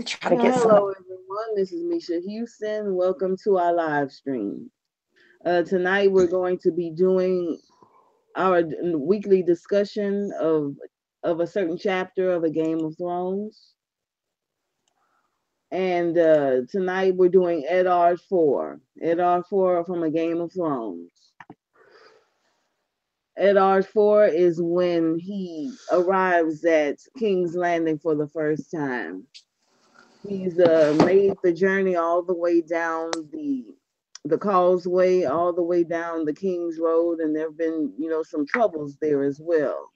Try to get some. Hello, everyone. This is Misha Houston. Welcome to our live stream. Tonight, we're going to be doing our weekly discussion of a certain chapter of a Game of Thrones. And tonight, we're doing Eddard 4. Eddard 4 from a Game of Thrones. Eddard 4 is when he arrives at King's Landing for the first time. He's made the journey all the way down the causeway, all the way down the King's Road, and there have been, some troubles there as well.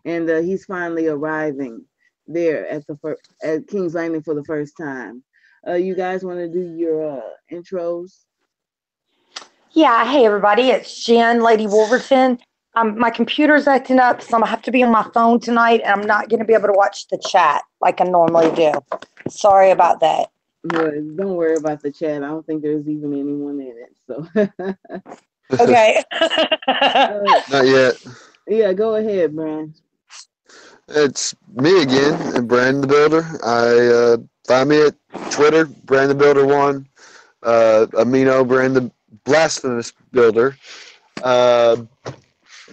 And he's finally arriving there at King's Landing for the first time. You guys want to do your intros? Yeah, hey everybody, it's Jen, Lady Wolverton. My computer's acting up, so I'm gonna have to be on my phone tonight, and I'm not gonna be able to watch the chat like I normally do. Sorry about that. Don't worry about the chat. I don't think there's even anyone in it. So Okay. Not yet. yeah, go ahead, Bran. It's me again, Bran the Builder. Find me at Twitter, Bran the Builder 1, Amino, Bran the Blasphemous Builder.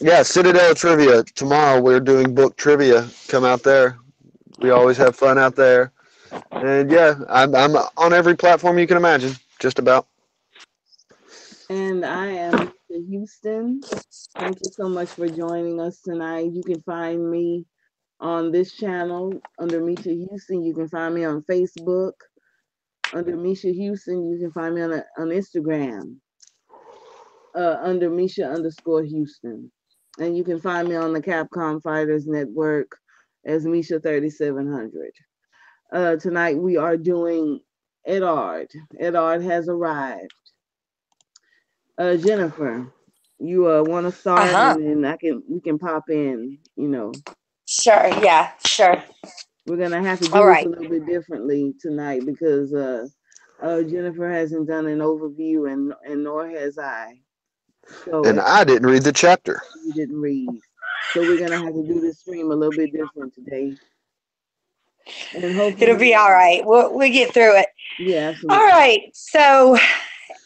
Yeah, Citadel Trivia. Tomorrow we're doing book trivia. Come out there. We always have fun out there. And yeah, I'm on every platform you can imagine, just about. And I am Misha Houston. Thank you so much for joining us tonight. You can find me on this channel under Misha Houston. You can find me on Facebook under Misha Houston. You can find me on Instagram under Misha_Houston. And you can find me on the Capcom Fighters Network as Misha 3700. Tonight we are doing Eddard. Eddard has arrived. Jennifer, you want to start, and then we can pop in. Sure. Yeah. Sure. We're gonna have to do this a little bit differently tonight because Jennifer hasn't done an overview, and nor has I. So and I didn't read the chapter. You didn't read, so we're gonna have to do this stream a little bit different today. And hopefully it'll be all right. We'll get through it. Yeah, absolutely. All right. So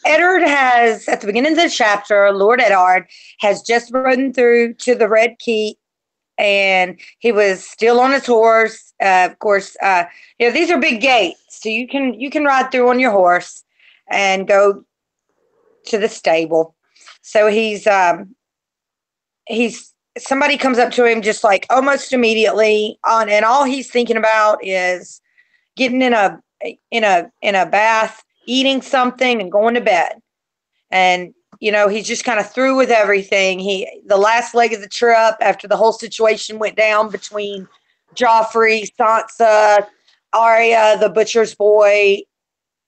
Eddard has, at the beginning of the chapter, Lord Eddard has just ridden through to the Red Keep, and he was still on his horse. Of course, these are big gates, so you can ride through on your horse and go to the stable. So he's somebody comes up to him just like almost immediately and all he's thinking about is getting in a bath, eating something, and going to bed. And he's just kind of through with everything. The last leg of the trip, after the whole situation went down between Joffrey, Sansa, Arya, the butcher's boy,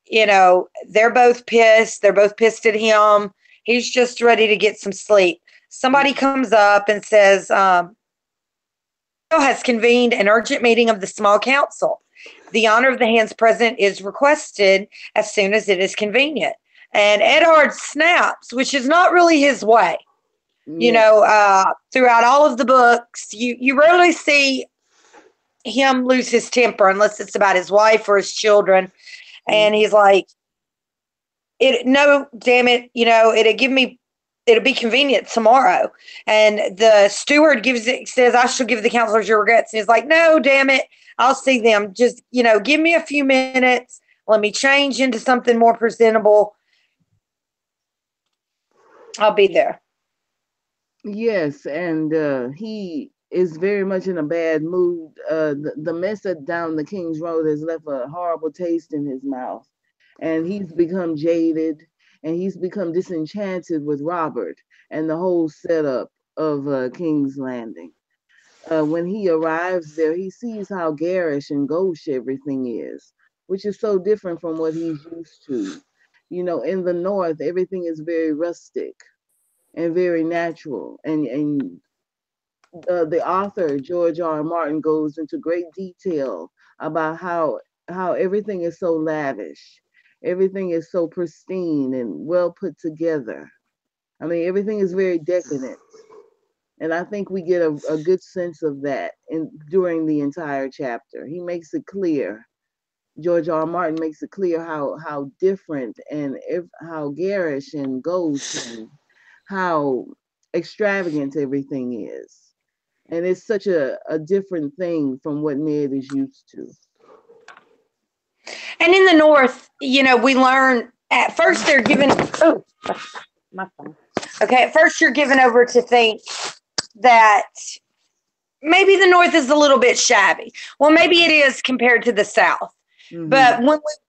they're both pissed. They're both pissed at him. He's just ready to get some sleep. Somebody comes up and says, has convened an urgent meeting of the small council. The honor of the hands present is requested as soon as it is convenient. And Eddard snaps, which is not really his way. Throughout all of the books, you rarely see him lose his temper unless it's about his wife or his children. And he's like, no, damn it, it'll be convenient tomorrow. And the steward says, I shall give the counselors your regrets. And he's like, no, damn it, I'll see them. Just, give me a few minutes. Let me change into something more presentable. I'll be there. Yes, and he is very much in a bad mood. The mess down the King's Road has left a horrible taste in his mouth. And he's become jaded, and he's become disenchanted with Robert and the whole setup of King's Landing. When he arrives there, he sees how garish and gauche everything is, which is so different from what he's used to. In the North, everything is very rustic and very natural. And the author, George R. Martin, goes into great detail about how everything is so lavish. Everything is so pristine and well put together. I mean, everything is very decadent. And I think we get a good sense of that during the entire chapter. He makes it clear George R. R. Martin makes it clear how different and how garish and gauche and how extravagant everything is. And it's such a different thing from what Ned is used to. And in the North, we learn at first they're given. Oh, my phone. Okay, at first you're given over to think that maybe the North is a little bit shabby. Well, maybe it is compared to the South. Mm-hmm. But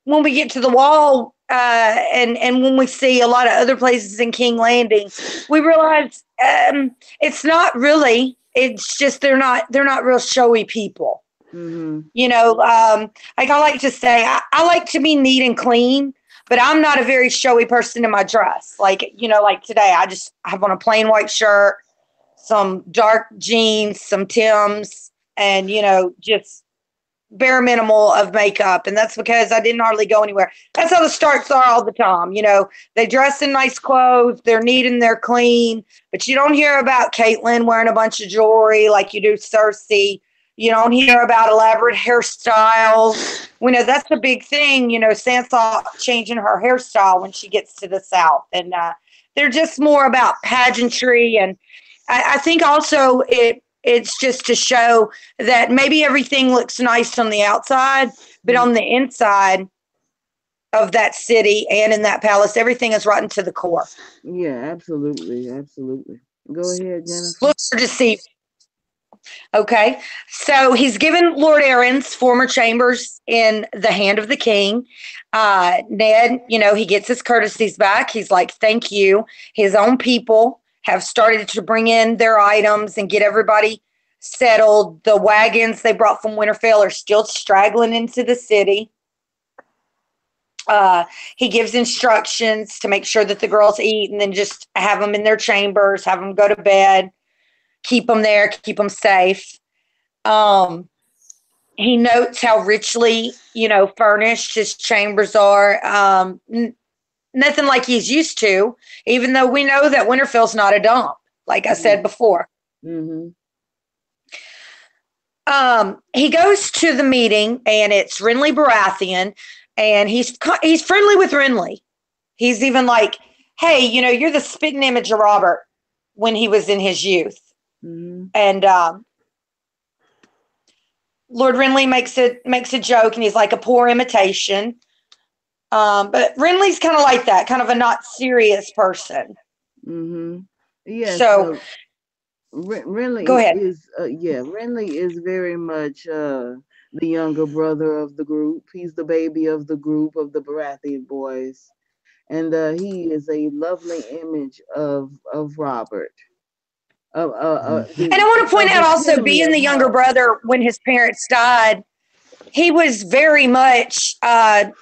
when we get to the Wall and when we see a lot of other places in King Landing, we realize it's not really. It's just they're not real showy people. Mm-hmm. Like I like to say, I like to be neat and clean, but I'm not a very showy person in my dress. Like like today, I have on a plain white shirt, some dark jeans, some Timbs, and just bare minimal of makeup. And that's because I didn't hardly go anywhere. That's how the Starks are all the time. They dress in nice clothes, they're neat and they're clean, but you don't hear about Caitlyn wearing a bunch of jewelry like you do Cersei. You don't hear about elaborate hairstyles. We know that's a big thing. Sansa changing her hairstyle when she gets to the South. And they're just more about pageantry. And I think also it's just to show that maybe everything looks nice on the outside, but on the inside of that city and in that palace, everything is rotten to the core. Yeah, absolutely. Absolutely. Go ahead, Jennifer. Looks are deceiving. Okay, so he's given Lord Aaron's former chambers in the hand of the king. Ned, he gets his courtesies back. He's like, thank you. His own people have started to bring in their items and get everybody settled. The wagons they brought from Winterfell are still straggling into the city. He gives instructions to make sure that the girls eat and then just have them in their chambers, have them go to bed. Keep them there, keep them safe. He notes how richly, furnished his chambers are. Nothing like he's used to, even though we know that Winterfell's not a dump, like I said before. Mm-hmm. He goes to the meeting, and it's Renly Baratheon, and he's friendly with Renly. He's even like, hey, you're the spitting image of Robert when he was in his youth. Mm-hmm. And Lord Renly makes a joke, and he's like a poor imitation. But Renly's kind of like that, kind of a not serious person. Mm-hmm. Yeah. So Renly go ahead. Renly is very much the younger brother of the group. He's the baby of the group of the Baratheon boys, and he is a lovely image of Robert. And I want to point out also, being the younger brother when his parents died, he was very much, and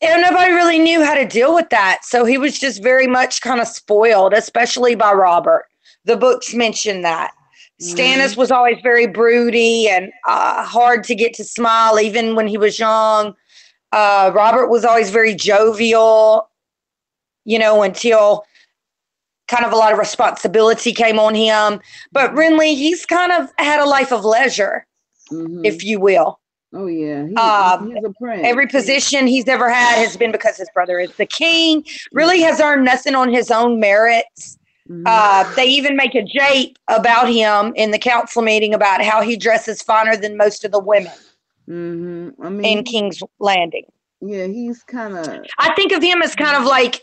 nobody really knew how to deal with that. So he was just very much kind of spoiled, especially by Robert. The books mention that. Stannis was always very broody and hard to get to smile, even when he was young. Robert was always very jovial, until kind of a lot of responsibility came on him. But Renly, he's kind of had a life of leisure, if you will. Oh, yeah. He's a prince. Every position he's ever had has been because his brother is the king. Really has earned nothing on his own merits. They even make a jape about him in the council meeting about how he dresses finer than most of the women in King's Landing. Yeah, he's kind of... I think of him as kind of like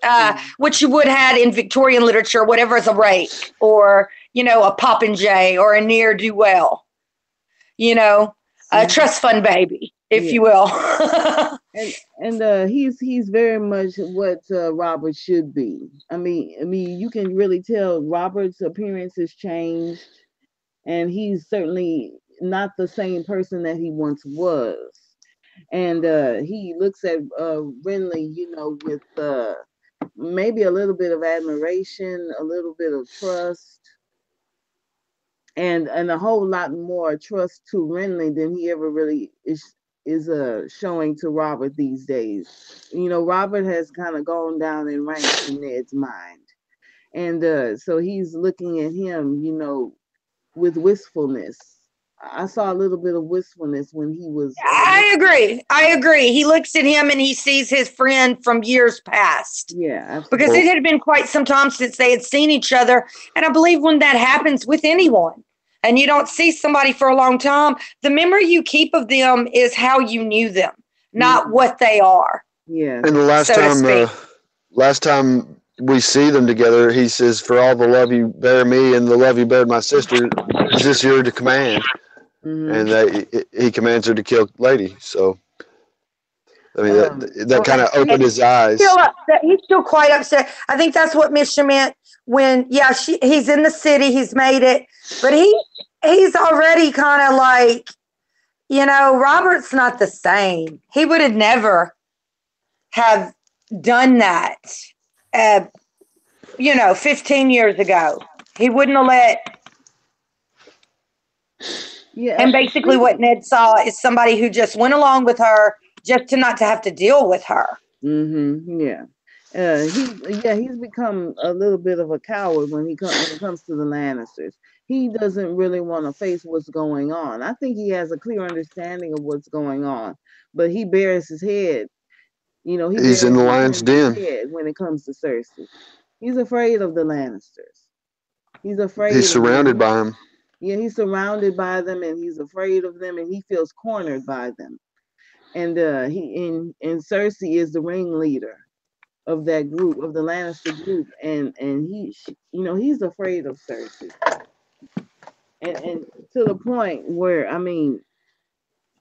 what you would have in Victorian literature, whatever is a rake or, a popinjay or a ne'er-do-well, a trust fund baby, if you will. and he's very much what Robert should be. I mean, you can really tell Robert's appearance has changed, and he's certainly not the same person that he once was. And he looks at Renly, with maybe a little bit of admiration, a little bit of trust, and a whole lot more trust to Renly than he ever really is showing to Robert these days. Robert has kind of gone down in ranks in Ned's mind, and so he's looking at him, with wistfulness. I saw a little bit of wistfulness when he was. I agree. I agree. He looks at him and he sees his friend from years past. Yeah, absolutely. Because it had been quite some time since they had seen each other. And I believe when that happens with anyone and you don't see somebody for a long time, the memory you keep of them is how you knew them, not what they are. Yeah. And the last time we see them together, he says, "For all the love you bear me and the love you bear my sister, is this your command?" And he commands her to kill Lady. So, I mean, that kind of opened his eyes. He's still quite upset. I think that's what Misha meant when, he's in the city, he's made it, but he's already kind of like, Robert's not the same. He would have never have done that, 15 years ago. He wouldn't have let. Yeah. And basically what Ned saw is somebody who just went along with her just not to have to deal with her. Yeah. He's become a little bit of a coward when it comes to the Lannisters. He doesn't really want to face what's going on. I think he has a clear understanding of what's going on, but he bears his head. He's in the lion's den when it comes to Cersei. He's afraid of the Lannisters. He's surrounded by them. Yeah, he's surrounded by them, and he's afraid of them, and he feels cornered by them. And Cersei is the ringleader of that group, of the Lannister group, and he's afraid of Cersei, and to the point where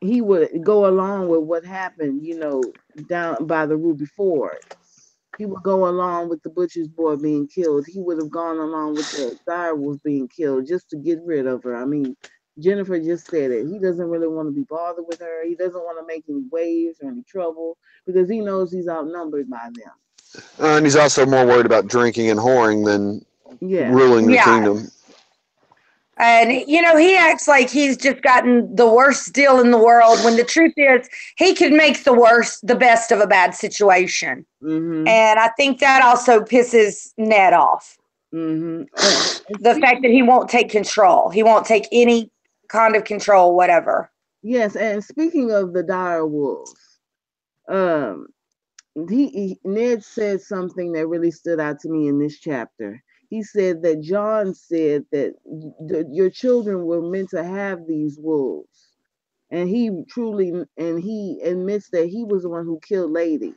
he would go along with what happened, down by the Ruby Ford. He would go along with the butcher's boy being killed. He would have gone along with the direwolf being killed just to get rid of her. Jennifer just said it. He doesn't really want to be bothered with her. He doesn't want to make any waves or any trouble because he knows he's outnumbered by them. And he's also more worried about drinking and whoring than ruling the kingdom. And, he acts like he's just gotten the worst deal in the world when the truth is he could make the best of a bad situation. And I think that also pisses Ned off. The fact that he won't take control. He won't take any kind of control, whatever. Yes, and speaking of the dire wolves, Ned said something that really stood out to me in this chapter. He said that John said that your children were meant to have these wolves. And he admits that he was the one who killed Lady,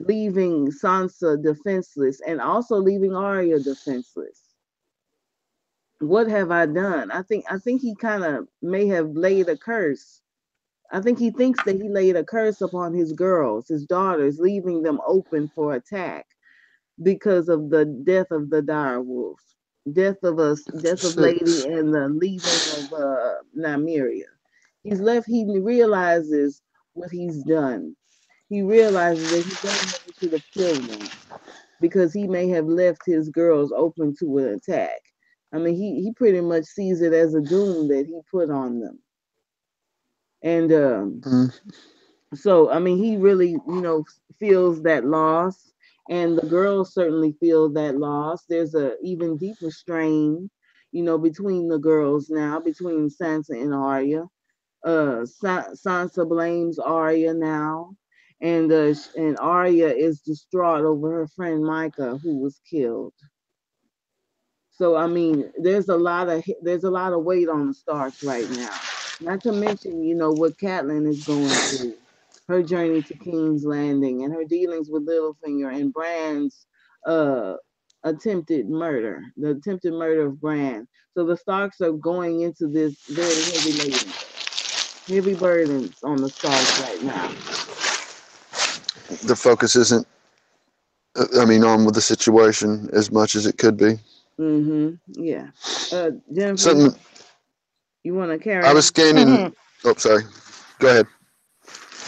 leaving Sansa defenseless and also leaving Arya defenseless. What have I done? I think he kind of may have laid a curse. I think he thinks that he laid a curse upon his girls, his daughters, leaving them open for attack because of the death of the dire wolves, death of Lady, and the leaving of Nymeria. He realizes what he's done. He realizes that he should have killed them because he may have left his girls open to an attack. He pretty much sees it as a doom that he put on them. And so, he really, feels that loss. And the girls certainly feel that loss. There's a even deeper strain, between the girls now, between Sansa and Arya. Sansa blames Arya now, and Arya is distraught over her friend Micah, who was killed. So there's a lot of weight on the Starks right now. Not to mention, what Catelyn is going through. Her journey to King's Landing and her dealings with Littlefinger and Bran's attempted murder of Bran. So the Starks are going into this very heavy burdens on the Starks right now. The focus isn't, on with the situation as much as it could be. Yeah. Jennifer, you want to carry on? I was scanning. Oh, sorry. Go ahead.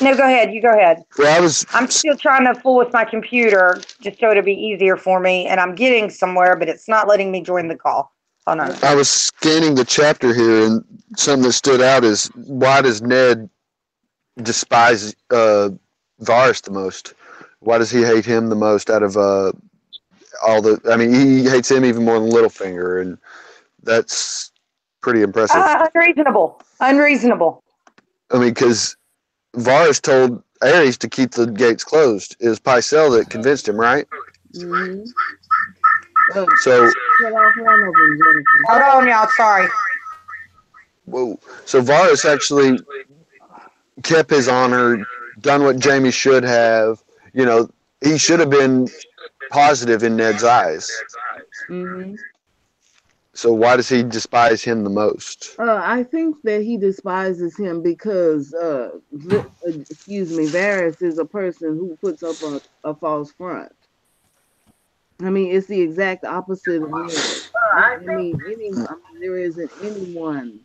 No, go ahead. You go ahead. Well, I'm still trying to fool with my computer just so it'll be easier for me, and I'm getting somewhere, but it's not letting me join the call. Hold on. I was scanning the chapter here, and something that stood out is, why does Ned despise Varys the most? Why does he hate him the most out of all the? He hates him even more than Littlefinger, and that's pretty impressive. Unreasonable. Unreasonable. I mean, because Varys told Aerys to keep the gates closed. It was Pycelle that convinced him, right? Mm-hmm. So, cut off one of them, Jennifer. Hold on, y'all. Sorry. whoa. So Varys actually kept his honor, done what Jaime should have. You know, he should have been positive in Ned's eyes. Mm-hmm. So why does he despise him the most? I think that he despises him because, Varys is a person who puts up a false front. I mean, it's the exact opposite of Ned. There isn't anyone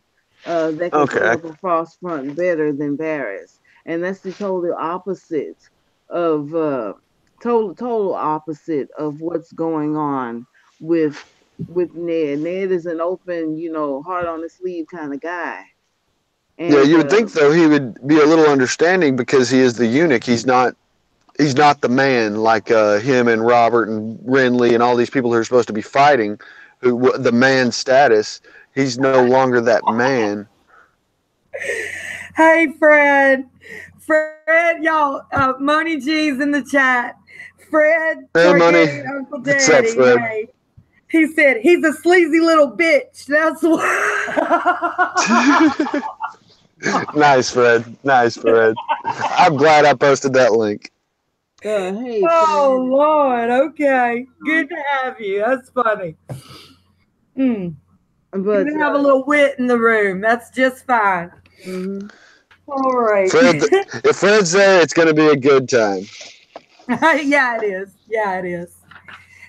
that can put up a false front better than Varys, and that's the total opposite of total opposite of what's going on with Ned. Ned is an open, heart on the sleeve kind of guy. And, yeah, you would think though he would be a little understanding because he is the eunuch. He's not the man like him and Robert and Renly and all these people who are supposed to be fighting, who the man status. He's no longer that man. Hey, Fred, y'all, Money G's in the chat. Fred, hey, Money. Uncle Daddy. What's up, Fred? Hey. He said he's a sleazy little bitch. That's what. Nice, Fred. Nice, Fred. I'm glad I posted that link. Hey, oh, Fred. Lord. Okay. Good to have you. That's funny. But you have a little wit in the room. That's just fine. Mm-hmm. All right. Fred, if Fred's there, it's going to be a good time. Yeah, it is. Yeah, it is.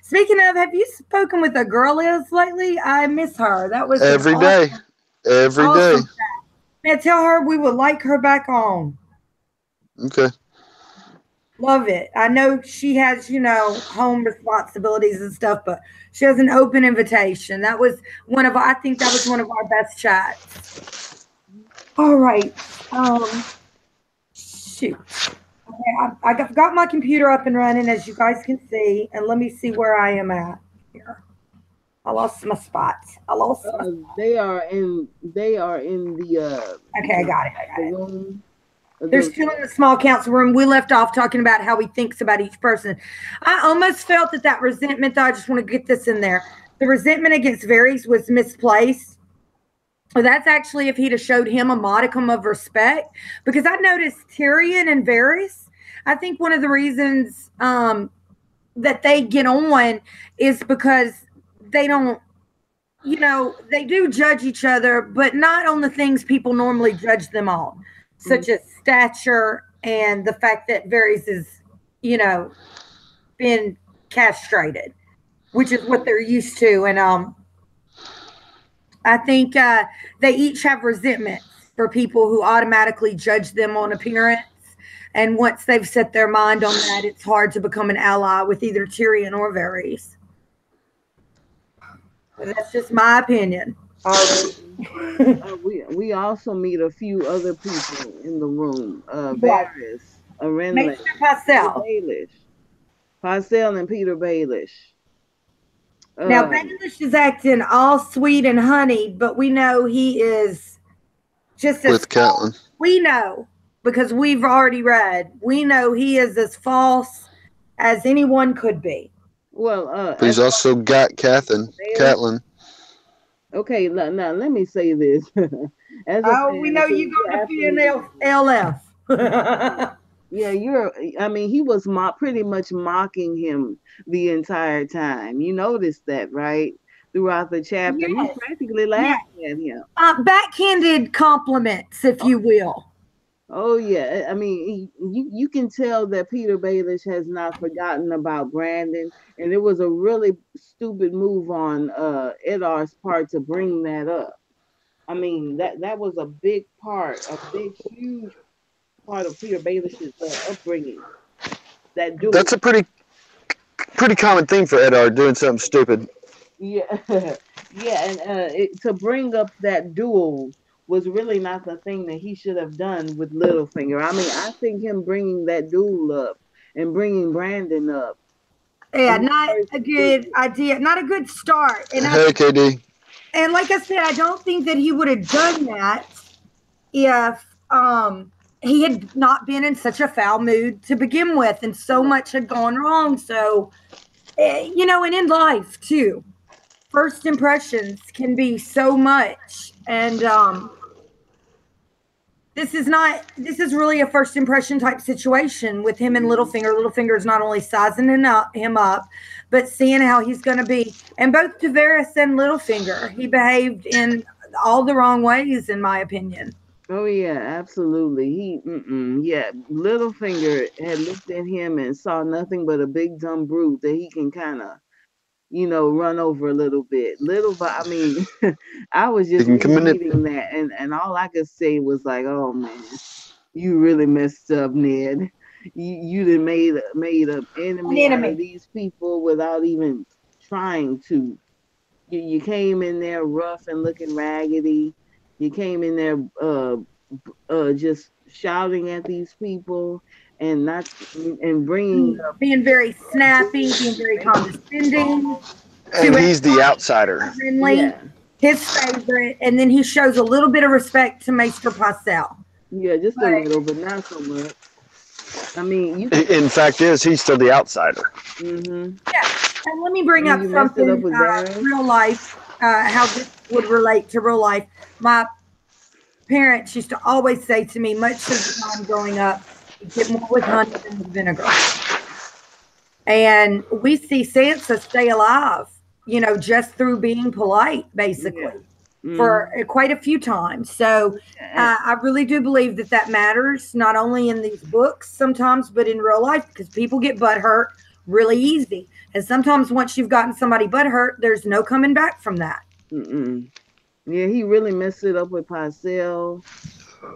Speaking of, have you spoken with a girl lately? I miss her. That was every day. Every day. Now tell her we would like her back on. Okay. Love it. I know she has, home responsibilities and stuff, but she has an open invitation. I think that was one of our best chats. All right. Shoot. Okay, I've got my computer up and running, as you guys can see, and let me see where I am at here. I lost my spot. They are in the. Okay, I got it. Room. They're still in the small council room. We left off talking about how he thinks about each person. I almost felt that resentment, though, I just want to get this in there. The resentment against Varys was misplaced. Well, that's actually if he'd have showed him a modicum of respect. Because I noticed Tyrion and Varys, I think one of the reasons that they get on is because they don't, they do judge each other, but not on the things people normally judge them on, such as stature and the fact that Varys is, been castrated, which is what they're used to. And I think they each have resentments for people who automatically judge them on appearance. And once they've set their mind on that, it's hard to become an ally with either Tyrion or Varys. That's just my opinion. We also meet a few other people in the room. Varys, Renly, Pycelle, and Peter Baelish. Now, Baelish is acting all sweet and honey, but we know he is just as with Catelyn. We know, because we've already read, we know he is as false as anyone could be. Well, he's also got Catelyn. Okay, now let me say this. We know you're going to be an LF. Yeah, he was pretty much mocking him the entire time. You noticed that, right? Throughout the chapter, yes. You practically laughing at him. Backhanded compliments, if you will. Oh yeah, I mean, you can tell that Peter Baelish has not forgotten about Brandon, and it was a really stupid move on Eddard's part to bring that up. I mean, that was a big part, huge part of Peter Baelish's upbringing. That's a pretty common thing for Eddard, doing something stupid. Yeah, yeah, and to bring up that duel was really not the thing that he should have done with Littlefinger. I mean, I think him bringing that duel up and bringing Brandon up. Yeah, not a good idea. Not a good start. And hey, KD. And like I said, I don't think that he would have done that if he had not been in such a foul mood to begin with, and so much had gone wrong. So, you know, and in life too, first impressions can be so much. And this is really a first impression type situation with him and Littlefinger. Littlefinger is not only sizing him up, but seeing how he's going to be. And both Tavares and Littlefinger, he behaved in all the wrong ways, in my opinion. Oh yeah, absolutely. Littlefinger had looked at him and saw nothing but a big dumb brute that he can kind of, you know, run over a little bit. I mean, I was just reading that, and all I could say was like, oh man, you really messed up, Ned. You done made an enemy out of these people without even trying to. You came in there rough and looking raggedy. You came in there just shouting at these people and bringing up, being very snappy, being very condescending. And he's the outsider. Yeah. His favorite, and then he shows a little bit of respect to Maester Pycelle. Yeah, just a little, but not so much. I mean, in fact, he's still the outsider. Mm-hmm. Yeah, and let me bring up something real life. How this would relate to real life. My parents used to always say to me, much of the time growing up, you get more with honey than with vinegar. And we see Sansa stay alive, you know, just through being polite, basically, for quite a few times. So I really do believe that matters, not only in these books sometimes, but in real life, because people get butthurt really easy. And sometimes once you've gotten somebody butthurt, there's no coming back from that. Yeah, he really messed it up with Pycelle,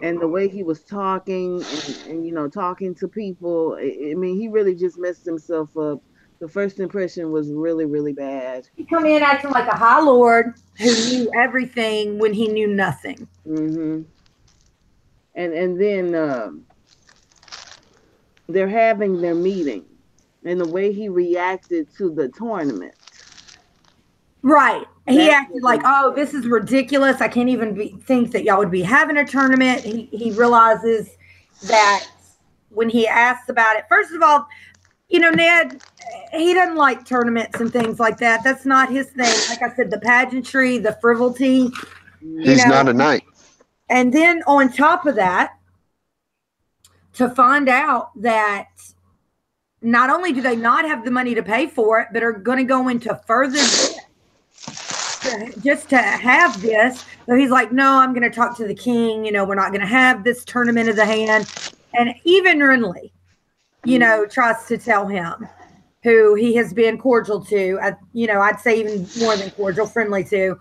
and the way he was talking and you know, talking to people. I mean, he really just messed himself up. The first impression was really, really bad. He come in acting like a high lord who knew everything when he knew nothing. And then they're having their meeting, and the way he reacted to the tournament. Right. He acted like, oh, this is ridiculous. I can't even think that y'all would be having a tournament. He realizes that when he asks about it, first of all, you know, Ned, he doesn't like tournaments and things like that. That's not his thing. Like I said, the pageantry, the frivolity. He's not a knight. And then on top of that, to find out that not only do they not have the money to pay for it, but are going to go into further debt just to have this. So he's like, no, I'm going to talk to the king. You know, we're not going to have this tournament of the hand. And even Renly, you know, tries to tell him, who he has been cordial to, you know, I'd say even more than cordial, friendly to.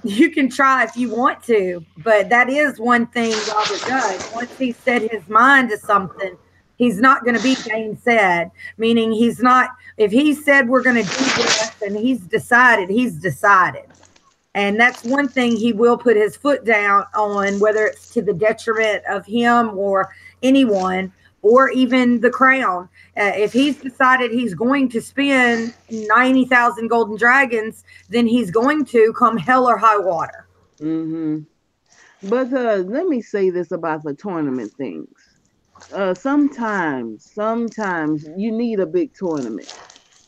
You can try if you want to, but that is one thing Robert does. Once he's set his mind to something, he's not going to be gainsaid, meaning he's not, if he said we're going to do this and he's decided. And that's one thing he will put his foot down on, whether it's to the detriment of him or anyone, or even the crown. If he's decided he's going to spend 90,000 golden dragons, then he's going to, come hell or high water. But let me say this about the tournament things. Sometimes you need a big tournament.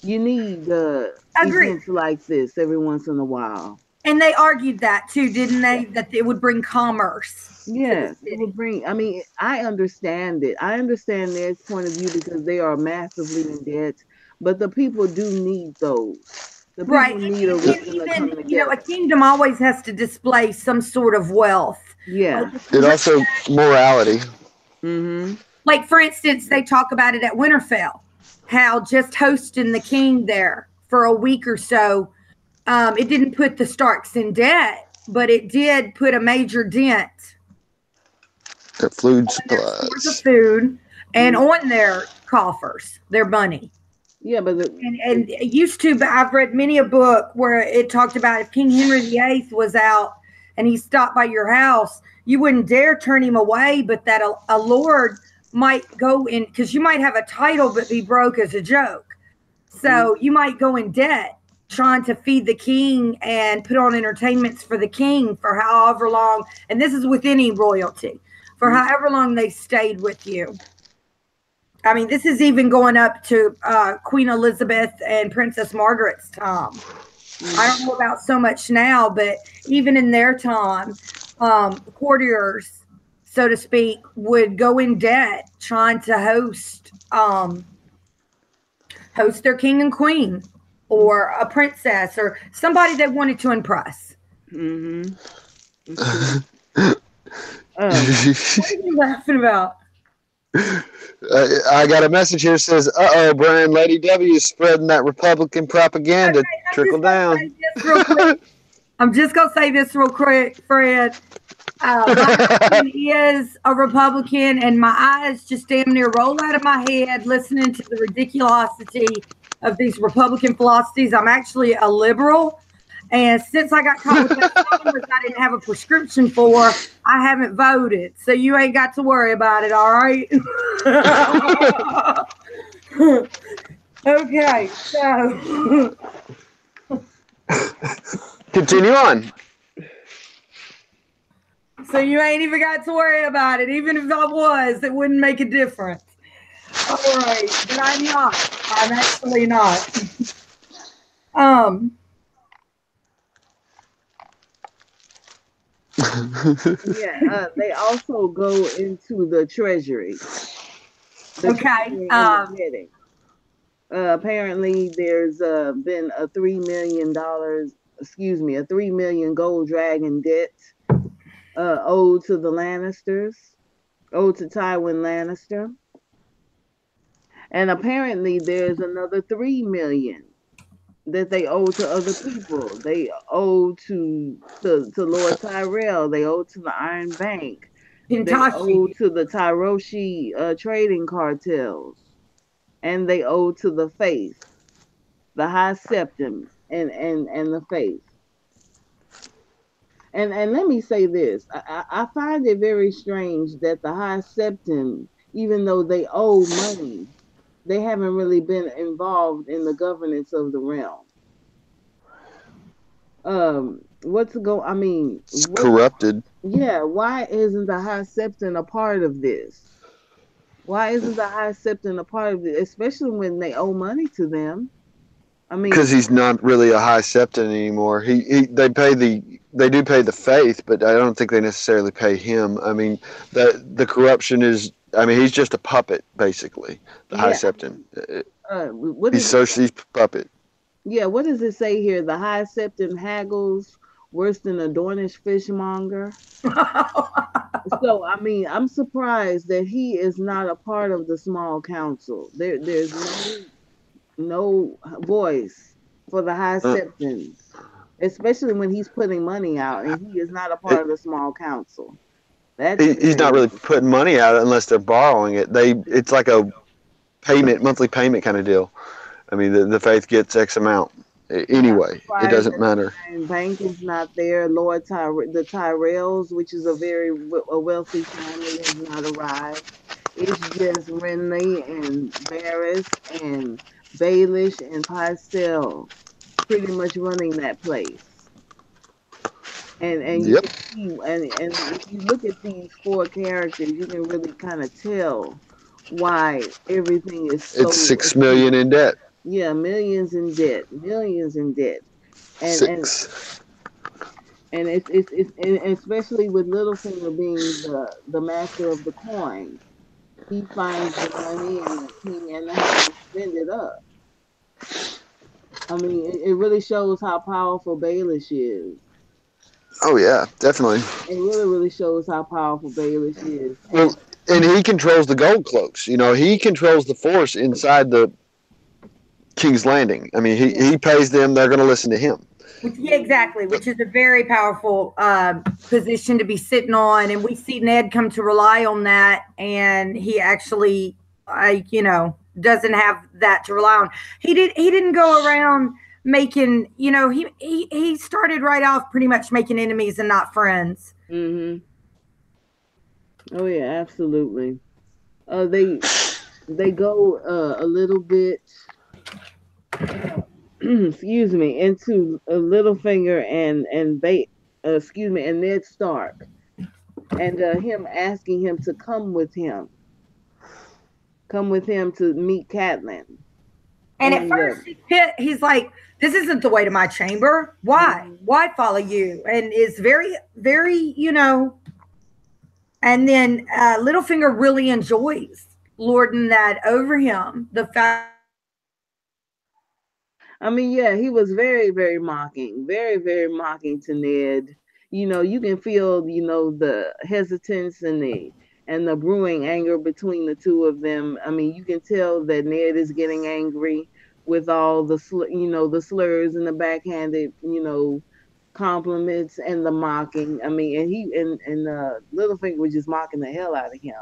You need events like this every once in a while. And they argued that too, didn't they? That it would bring commerce. Yes, it would bring. I mean, I understand it. I understand their point of view because they are massively in debt. But the people do need those. The people need a reason to come together. You know, a kingdom always has to display some sort of wealth. Yeah. It also morality. Like, for instance, they talk about it at Winterfell, how just hosting the king there for a week or so, it didn't put the Starks in debt, but it did put a major dent. Their food supplies. The food and on their coffers, their money. Yeah, but and it used to, but I've read many a book where it talked about if King Henry VIII was out and he stopped by your house, you wouldn't dare turn him away, but that a lord might go in, because you might have a title but be broke as a joke. So you might go in debt trying to feed the king and put on entertainments for the king for however long, and this is with any royalty, for however long they stayed with you. I mean, this is even going up to Queen Elizabeth and Princess Margaret's time. I don't know about so much now, but even in their time, courtiers, so to speak, would go in debt trying to host their king and queen, or a princess, or somebody they wanted to impress. What are you laughing about? I got a message here that says, "Uh-oh, Bran, Lady W is spreading that Republican propaganda. Okay, Trickle down." I'm just going to say this real quick, Fred. My husband is a Republican, and my eyes just damn near roll out of my head listening to the ridiculosity of these Republican philosophies. I'm actually a liberal, and since I got caught with that virus I didn't have a prescription for, I haven't voted. So you ain't got to worry about it, all right? Okay, so continue on. So you ain't even got to worry about it. Even if I was, it wouldn't make a difference. All right, but I'm not. I'm actually not. Yeah, they also go into the treasury. Okay. Apparently, there's been a $3 million, a 3 million gold dragon debt owed to the Lannisters, owed to Tywin Lannister. And apparently there's another 3 million that they owe to other people. They owe to Lord Tyrell. They owe to the Iron Bank. They owe to the Tyroshi trading cartels. And they owe to the Faith, the High Septim, and the Faith. And let me say this. I find it very strange that the High Septim, even though they owe money, they haven't really been involved in the governance of the realm. It's corrupted. Yeah, why isn't the High Septon a part of this? Why isn't the High Septon a part of it, especially when they owe money to them? I mean, because he's not really a High Septon anymore. They do pay the Faith, but I don't think they necessarily pay him. I mean, the corruption is. I mean, he's just a puppet, basically. The High Septon. He's Cersei's puppet. Yeah, what does it say here? The High Septon haggles worse than a Dornish fishmonger. So, I mean, I'm surprised that he is not a part of the small council. There's no voice for the High Septons, especially when he's putting money out, and he is not a part of the small council. He's not really putting money out unless they're borrowing it. It's like a monthly payment kind of deal. I mean, the Faith gets X amount. Anyway, it doesn't matter. And Bank is not there. The Tyrells, which is a very wealthy family, has not arrived. It's just Renly and Varys and Baelish and Pycelle pretty much running that place. And you can see, and if you look at these four characters, you can really kind of tell why everything is so. It's 6 million in debt. Yeah, millions in debt. And it's especially with Littlefinger being the master of the coin, he finds the money and the king and the house spend it up. I mean, it really shows how powerful Baelish is. Oh yeah, definitely. It really, really shows how powerful Baelish is. Well, and he controls the gold cloaks. You know, he controls the force inside the King's Landing. I mean, he pays them. They're going to listen to him. Yeah, exactly, which is a very powerful position to be sitting on. And we see Ned come to rely on that. And he actually, doesn't have that to rely on. He didn't go around making, he started right off pretty much making enemies and not friends. Mm-hmm. Oh, yeah, absolutely. They go a little bit excuse me, into Littlefinger and Ned Stark, and him asking him to come with him to meet Catelyn. And at first he's like, this isn't the way to my chamber. Why? Why follow you? And it's very, very, and then Littlefinger really enjoys lording that over him. The fact. I mean, yeah, he was very, very mocking, very, very mocking to Ned. You can feel, the hesitance and the brewing anger between the two of them. I mean, you can tell that Ned is getting angry with all the the slurs and the backhanded, compliments and the mocking. I mean, and Littlefinger was just mocking the hell out of him.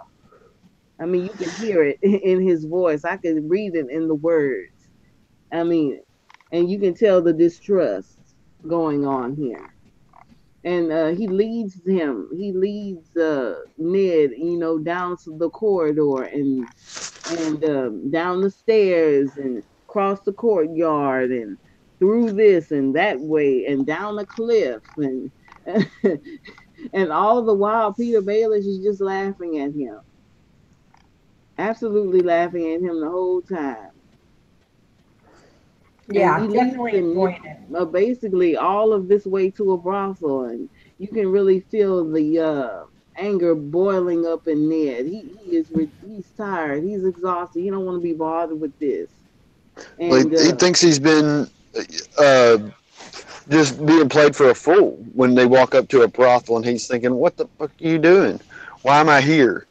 I mean, you can hear it in his voice. I could read it in the words. I mean, and you can tell the distrust going on here. And he leads Ned, down to the corridor and down the stairs and across the courtyard and through this and that way and down a cliff and and all the while Peter Baelish is just laughing at him, absolutely laughing at him the whole time. Yeah, definitely. Basically, all of this way to a brothel, and you can really feel the anger boiling up in Ned. He's tired. He's exhausted. He don't want to be bothered with this. And he thinks he's been just being played for a fool when they walk up to a brothel, and he's thinking, "What the fuck are you doing? Why am I here?"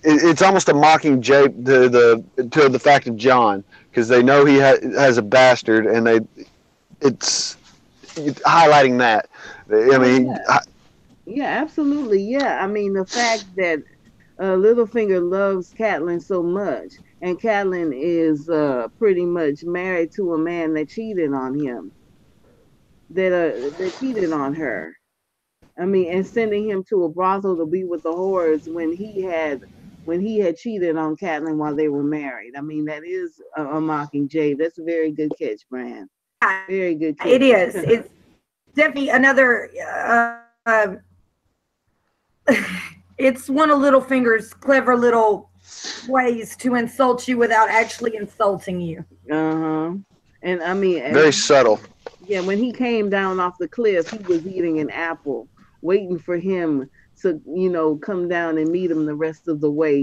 It's almost a mocking jape to the fact of Jon, because they know he has a bastard, and it's highlighting that. I mean, yeah, absolutely, yeah. I mean, the fact that Littlefinger loves Catelyn so much, and Catelyn is pretty much married to a man that cheated on him, that cheated on her. I mean, and sending him to a brothel to be with the whores when he had cheated on Catelyn while they were married. I mean, that is a mocking jape. That's a very good catch, Bran. Very good catch. It is. It's definitely another. It's one of Littlefinger's clever little ways to insult you without actually insulting you. And I mean, very subtle. Yeah, when he came down off the cliff, he was eating an apple, waiting for him to, come down and meet him the rest of the way.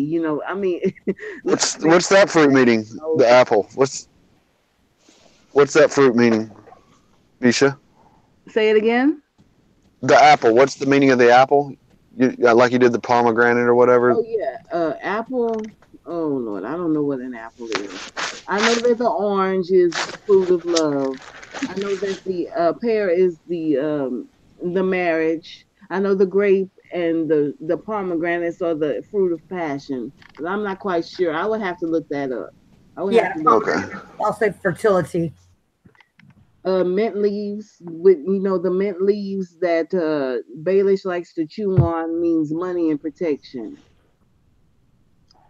I mean, what's that fruit meaning? The apple. What's that fruit meaning, Bisha? Say it again. The apple. What's the meaning of the apple? Like you did the pomegranate or whatever. Oh yeah, apple. Oh Lord, I don't know what an apple is. I know that the orange is the fruit of love. I know that the pear is the marriage. I know the grape and the pomegranates are the fruit of passion, but I'm not quite sure. I would have to look that up. I'll say fertility. Mint leaves, with the mint leaves that Baelish likes to chew on, means money and protection.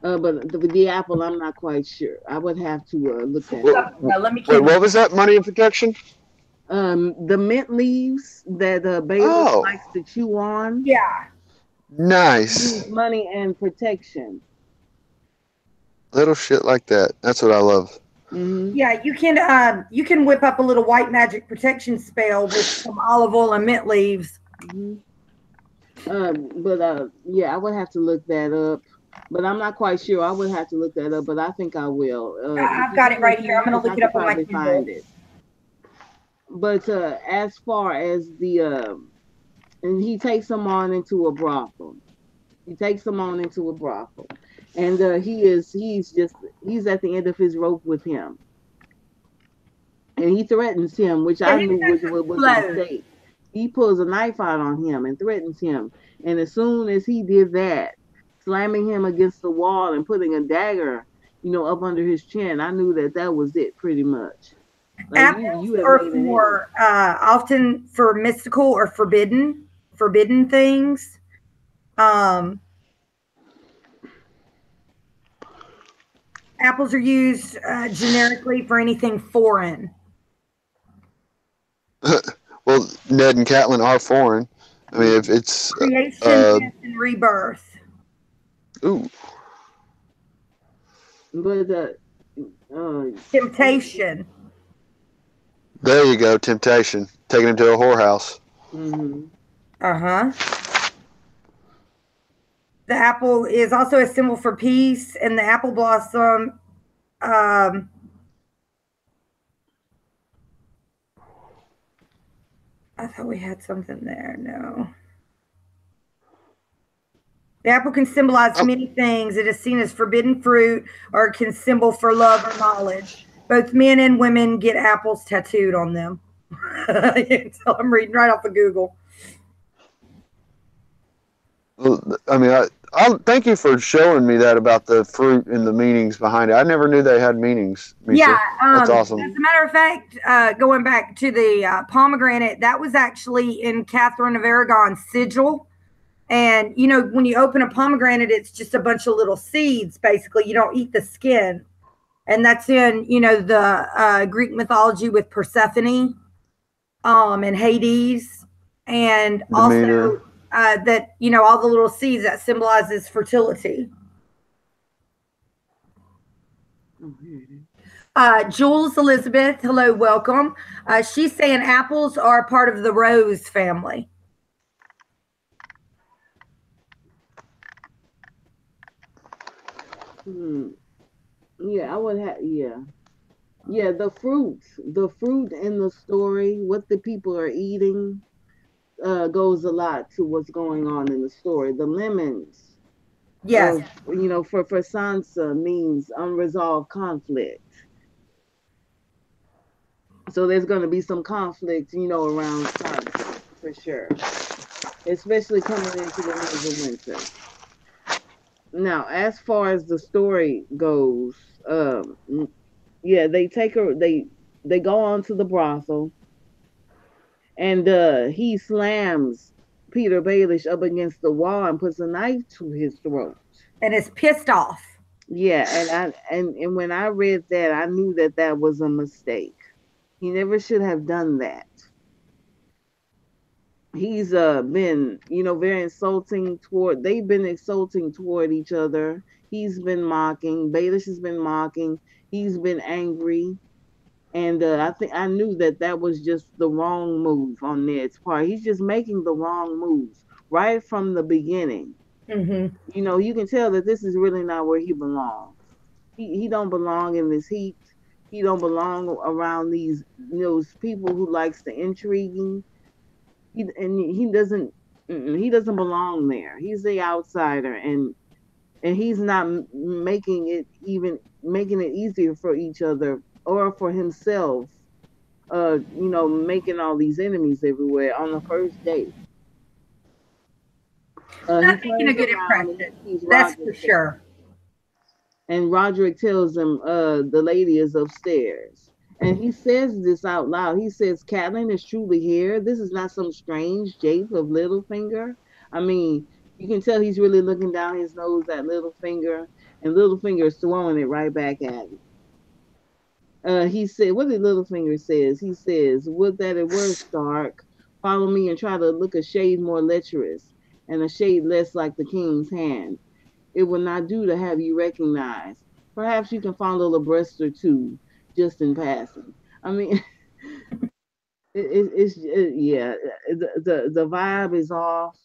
But the apple, I'm not quite sure. I would have to look at it. Wait, what was that? Money and protection? The mint leaves that Baelish likes to chew on. Yeah. Nice. Money and protection. Little shit like that. That's what I love. Mm-hmm. Yeah, you can whip up a little white magic protection spell with some olive oil and mint leaves. Mm-hmm. Yeah, I would have to look that up. But I'm not quite sure. I would have to look that up, but I think I will. I've got it right here. I'm going to look it up on my Kindle. But as far as and he takes them on into a brothel. And he's at the end of his rope with him. And he threatens him, which I knew was a mistake. He pulls a knife out on him and threatens him. And as soon as he did that, slamming him against the wall and putting a dagger, up under his chin, I knew that was it pretty much. Like, apples are more often for mystical or forbidden things. Apples are used generically for anything foreign. Well, Ned and Catelyn are foreign. I mean, if it's creation, death, and rebirth. Ooh. But temptation. There you go, temptation. Taking him to a whorehouse. Uh-huh. The apple is also a symbol for peace, and the apple blossom I thought we had something there. No. The apple can symbolize many things. It is seen as forbidden fruit, or it can symbol for love or knowledge. Both men and women get apples tattooed on them. So I'm reading right off of Google. I mean, I thank you for showing me that about the fruit and the meanings behind it. I never knew they had meanings. Misha. Yeah, that's awesome. As a matter of fact, going back to the pomegranate, that was actually in Catherine of Aragon's sigil. And, you know, when you open a pomegranate, it's just a bunch of little seeds, basically. You don't eat the skin. And that's in, you know, the Greek mythology with Persephone and Hades. And also that, you know, all the little seeds that symbolizes fertility. Jules Elizabeth, hello, welcome. She's saying apples are part of the rose family. Yeah, I would have. Yeah. The fruit in the story, what the people are eating, goes a lot to what's going on in the story. The lemons, yes, you know, for Sansa means unresolved conflict. So there's going to be some conflict, you know, around Sansa for sure, especially coming into the middle of winter. Now, as far as the story goes, yeah, they take her. They go on to the brothel, and he slams Peter Baelish up against the wall and puts a knife to his throat, and is pissed off. Yeah, and when I read that, I knew that was a mistake. He never should have done that. He's been, you know, very insulting toward. They've been insulting toward each other. He's been mocking. Baelish has been mocking. He's been angry, and I knew that was just the wrong move on Ned's part. He's just making the wrong moves right from the beginning. You know, you can tell that this is really not where he belongs. He don't belong in this heat. He don't belong around these, you know, people who likes the intriguing. He doesn't belong there. He's the outsider, and he's not making it easier for each other or for himself. You know, making all these enemies everywhere on the first date. Not making a good impression. That's for sure. And Roderick tells him the lady is upstairs. And he says this out loud. He says, Catelyn is truly here. This is not some strange jape of Littlefinger. I mean, you can tell he's really looking down his nose at Littlefinger, and Littlefinger is throwing it right back at him. He said, what did Littlefinger says? He says, would that it were Stark. Follow me and try to look a shade more lecherous and a shade less like the king's hand. It would not do to have you recognized. Perhaps you can fondle a breast or two, just in passing. I mean, yeah, the vibe is off,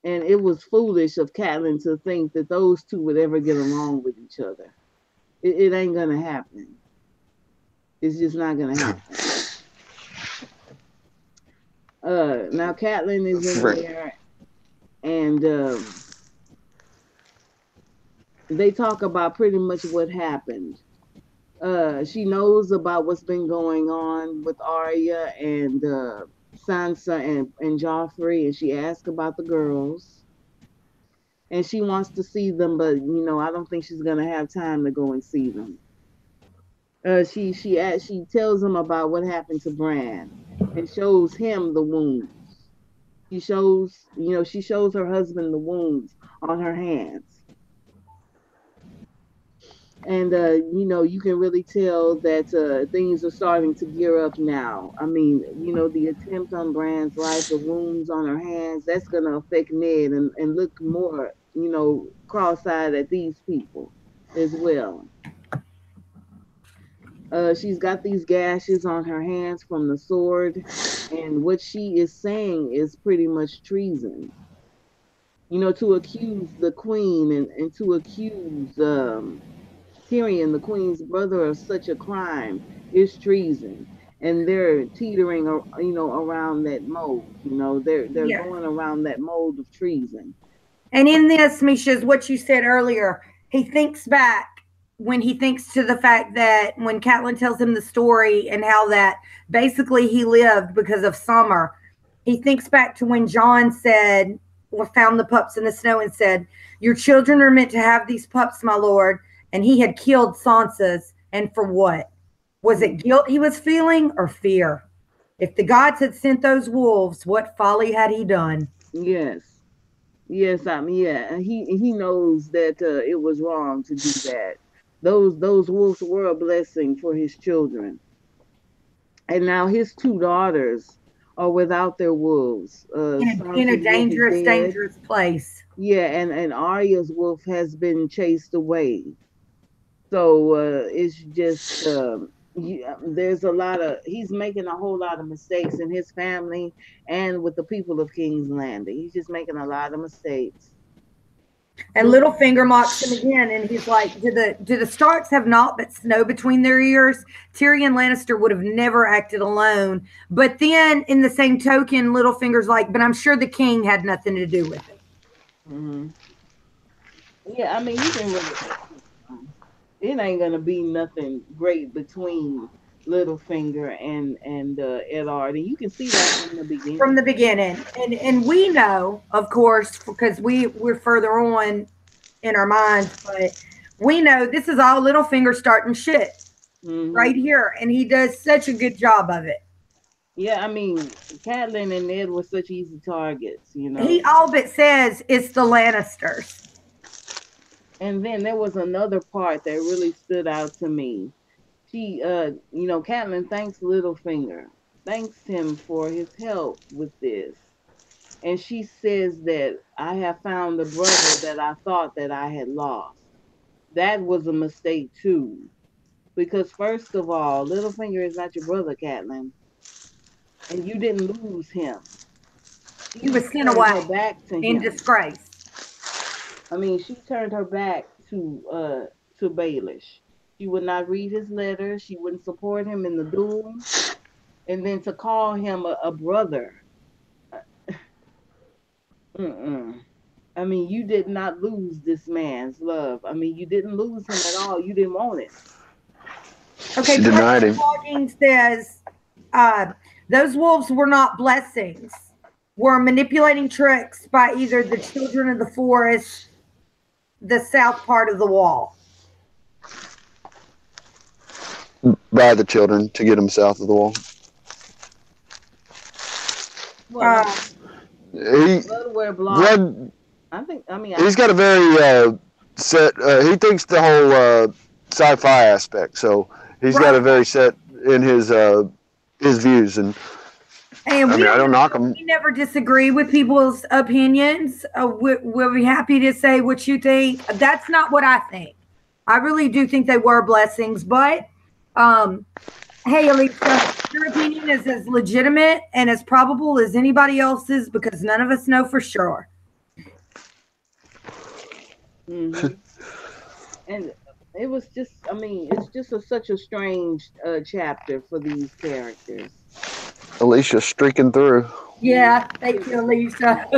and it was foolish of Catelyn to think that those two would ever get along with each other. It ain't gonna happen. It's just not gonna happen. Now Catelyn is in there, and they talk about pretty much what happened. She knows about what's been going on with Arya and Sansa and Joffrey, and she asks about the girls. And she wants to see them, but you know, I don't think she's gonna have time to go and see them. She tells him about what happened to Bran and shows him the wounds. She shows her husband the wounds on her hands. And you know, you can really tell that things are starting to gear up now. I mean, you know, the attempt on Bran's life, the wounds on her hands, that's going to affect Ned and look more, you know, cross-eyed at these people as well. She's got these gashes on her hands from the sword, and what she is saying is pretty much treason. You know, to accuse the queen and to accuse Tyrion, the queen's brother, of such a crime is treason. And they're teetering, you know, around that mold. You know, they're Yeah. going around that mold of treason. And in this, Misha, is what you said earlier. He thinks back when he thinks to the fact that when Catelyn tells him the story and how that basically he lived because of Summer, he thinks back to when John said, or found the pups in the snow and said, "Your children are meant to have these pups, my lord." And he had killed Sansa's. And for what? Was it guilt he was feeling or fear? If the gods had sent those wolves, what folly had he done? Yes. Yes, I mean, yeah, he knows that it was wrong to do that. Those wolves were a blessing for his children, and now his two daughters are without their wolves. In a Sansa's wolf is dangerous, dead. dangerous place. Yeah, and Arya's wolf has been chased away. So it's just there's a lot of he's making a whole lot of mistakes in his family and with the people of King's Landing. He's just making a lot of mistakes. And Littlefinger mocks him again, and he's like, "Do the Starks have naught but snow between their ears? Tyrion Lannister would have never acted alone." But then, in the same token, Littlefinger's like, "But I'm sure the king had nothing to do with it." Mm-hmm. Yeah, I mean, you can really, it ain't gonna be nothing great between Littlefinger and Eddard, and you can see that from the beginning. From the beginning, and we know, of course, because we're further on in our minds, but we know this is all Littlefinger starting shit right here, and he does such a good job of it. Yeah, I mean, Catelyn and Ned were such easy targets, you know. He all but says it's the Lannisters. And then there was another part that really stood out to me. She, you know, Catelyn thanks Littlefinger, thanks him for his help with this. And she says that I have found the brother that I thought that I had lost. That was a mistake too. Because first of all, Littlefinger is not your brother, Catelyn. And you didn't lose him. He was sent away her back to in him. disgrace. I mean, she turned her back to Baelish. She would not read his letters. She wouldn't support him in the duel. And then to call him a brother. I mean, you did not lose this man's love. I mean, you didn't lose him at all. You didn't want it. Okay, she denied him. Talking says those wolves were not blessings, were manipulating tricks by either the children of the forest, the south part of the wall. By the children to get them south of the wall. Well, Blood, I mean, he's got a very set. He thinks the whole sci-fi aspect, so he's got a very set in his views, and I mean, I don't knock him. We never disagree with people's opinions. We'll be happy to say what you think. That's not what I think. I really do think they were blessings, but hey, Alicia, your opinion is as legitimate and as probable as anybody else's because none of us know for sure. And it was just, I mean, it's just such a strange chapter for these characters. Alicia streaking through. Yeah, thank you, Alicia.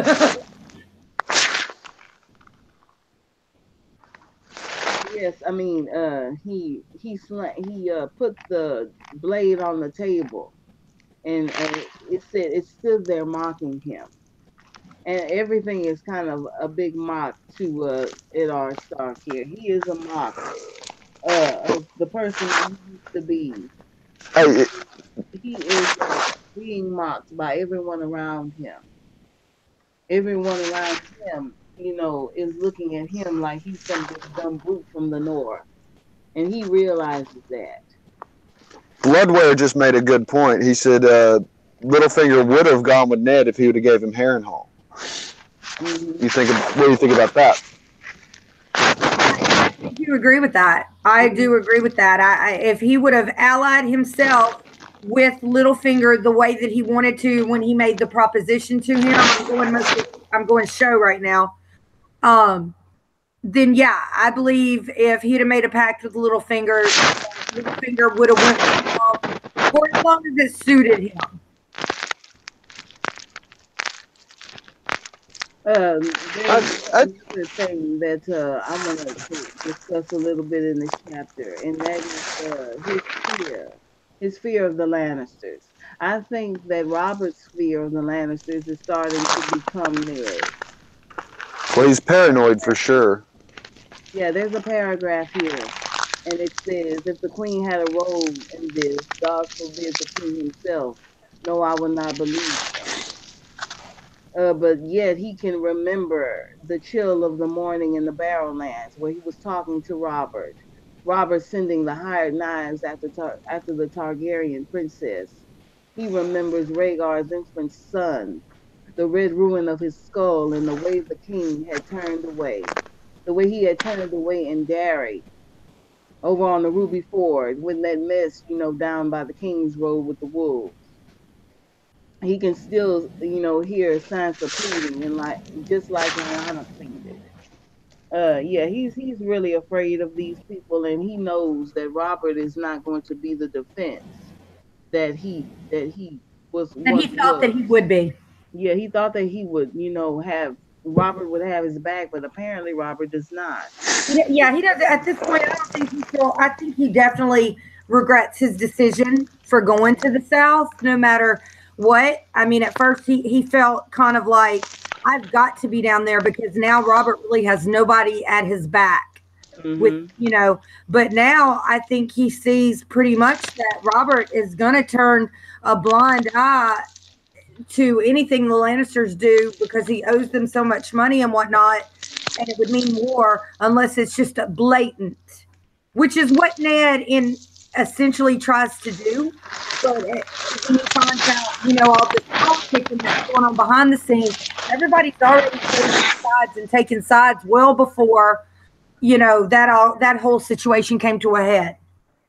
Yes, I mean, he put the blade on the table, and it stood there mocking him, and everything is kind of a big mock to Eddard Stark here. He is a mock of the person he used to be. He is being mocked by everyone around him. Everyone around him, you know, is looking at him like he's some dumb brute from the north. and he realizes that. Bloodware just made a good point. He said Littlefinger would have gone with Ned if he would have gave him Harrenhal. Mm-hmm. What do you think about that? I do agree with that. I do agree with that. If he would have allied himself with Littlefinger the way that he wanted to when he made the proposition to him, I'm going show right now. Then yeah, I believe if he'd have made a pact with Littlefinger, Littlefinger would have went for as long as it suited him. There's another thing that I want to discuss a little bit in this chapter, and that is his fear of the Lannisters. I think that Robert's fear of the Lannisters is starting to become Ned. Well, he's paranoid for sure. Yeah, there's a paragraph here, and it says, if the queen had a role in this, God forbid the king himself. No, I will not believe so. But yet he can remember the chill of the morning in the Barrowlands where he was talking to Robert. Robert sending the hired knives after the Targaryen princess. He remembers Rhaegar's infant son, the red ruin of his skull, and the way the king had turned away. The way he had turned away in Derry, over on the Ruby Ford, when that mess, down by the King's Road with the wolves. He can still, hear Sansa pleading, and just like Lyanna pleaded. Yeah, he's really afraid of these people, and he knows that Robert is not going to be the defense that he was. And he thought that he would be. Yeah, he thought that he would, have Robert would have his back, but apparently Robert does not. Yeah, he does. At this point, I think he definitely regrets his decision for going to the South, no matter what. I mean, at first he felt kind of like, I've got to be down there because now Robert really has nobody at his back. With but now I think he sees pretty much that Robert is going to turn a blind eye to anything the Lannisters do because he owes them so much money and whatnot, and it would mean war unless it's just a blatant, which is what Ned essentially tries to do. But when he finds out, all this politicking that's going on behind the scenes, everybody's already taking sides and taking sides well before that whole situation came to a head.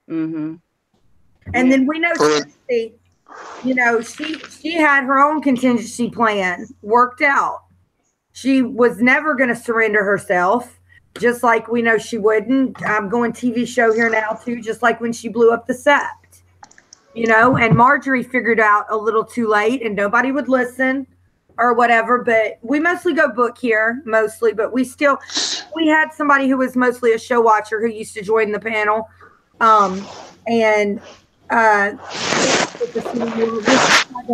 Mm-hmm. And then we know Cersei, she had her own contingency plan worked out. She was never going to surrender herself, just like we know she wouldn't. I'm going TV show here now too, just like when she blew up the Sept, and Marjorie figured out a little too late and nobody would listen or whatever. But we mostly go book here, but we had somebody who was mostly a show watcher who used to join the panel. And to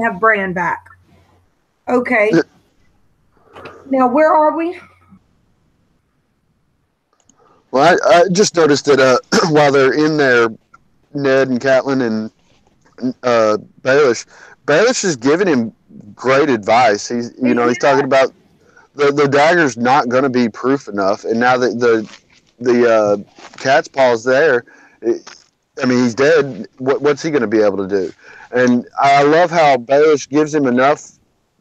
have Bran back. Okay. Now, where are we? Well, I just noticed that while they're in there, Ned and Catelyn and Baelish is giving him great advice. He's talking about the dagger's not going to be proof enough, and now that the cat's paw's there, he's dead. What's he going to be able to do? And I love how Baelish gives him enough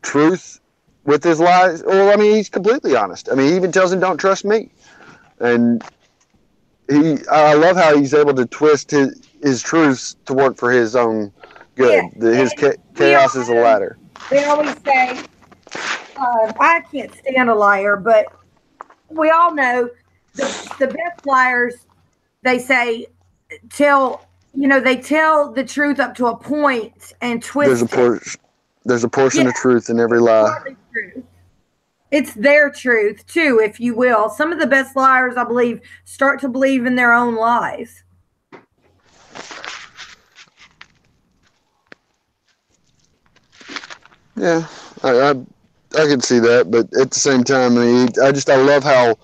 truth with his lies. Well, he's completely honest. He even tells him, "Don't trust me," and I love how he's able to twist his truths to work for his own good. Yeah. His chaos is a ladder. They always say, I can't stand a liar, but we all know the best liars, they say, tell the truth up to a point and twist There's a portion of truth in every lie. It's their truth, too, if you will. Some of the best liars, I believe, start to believe in their own lies. Yeah, I can see that, but at the same time, I love how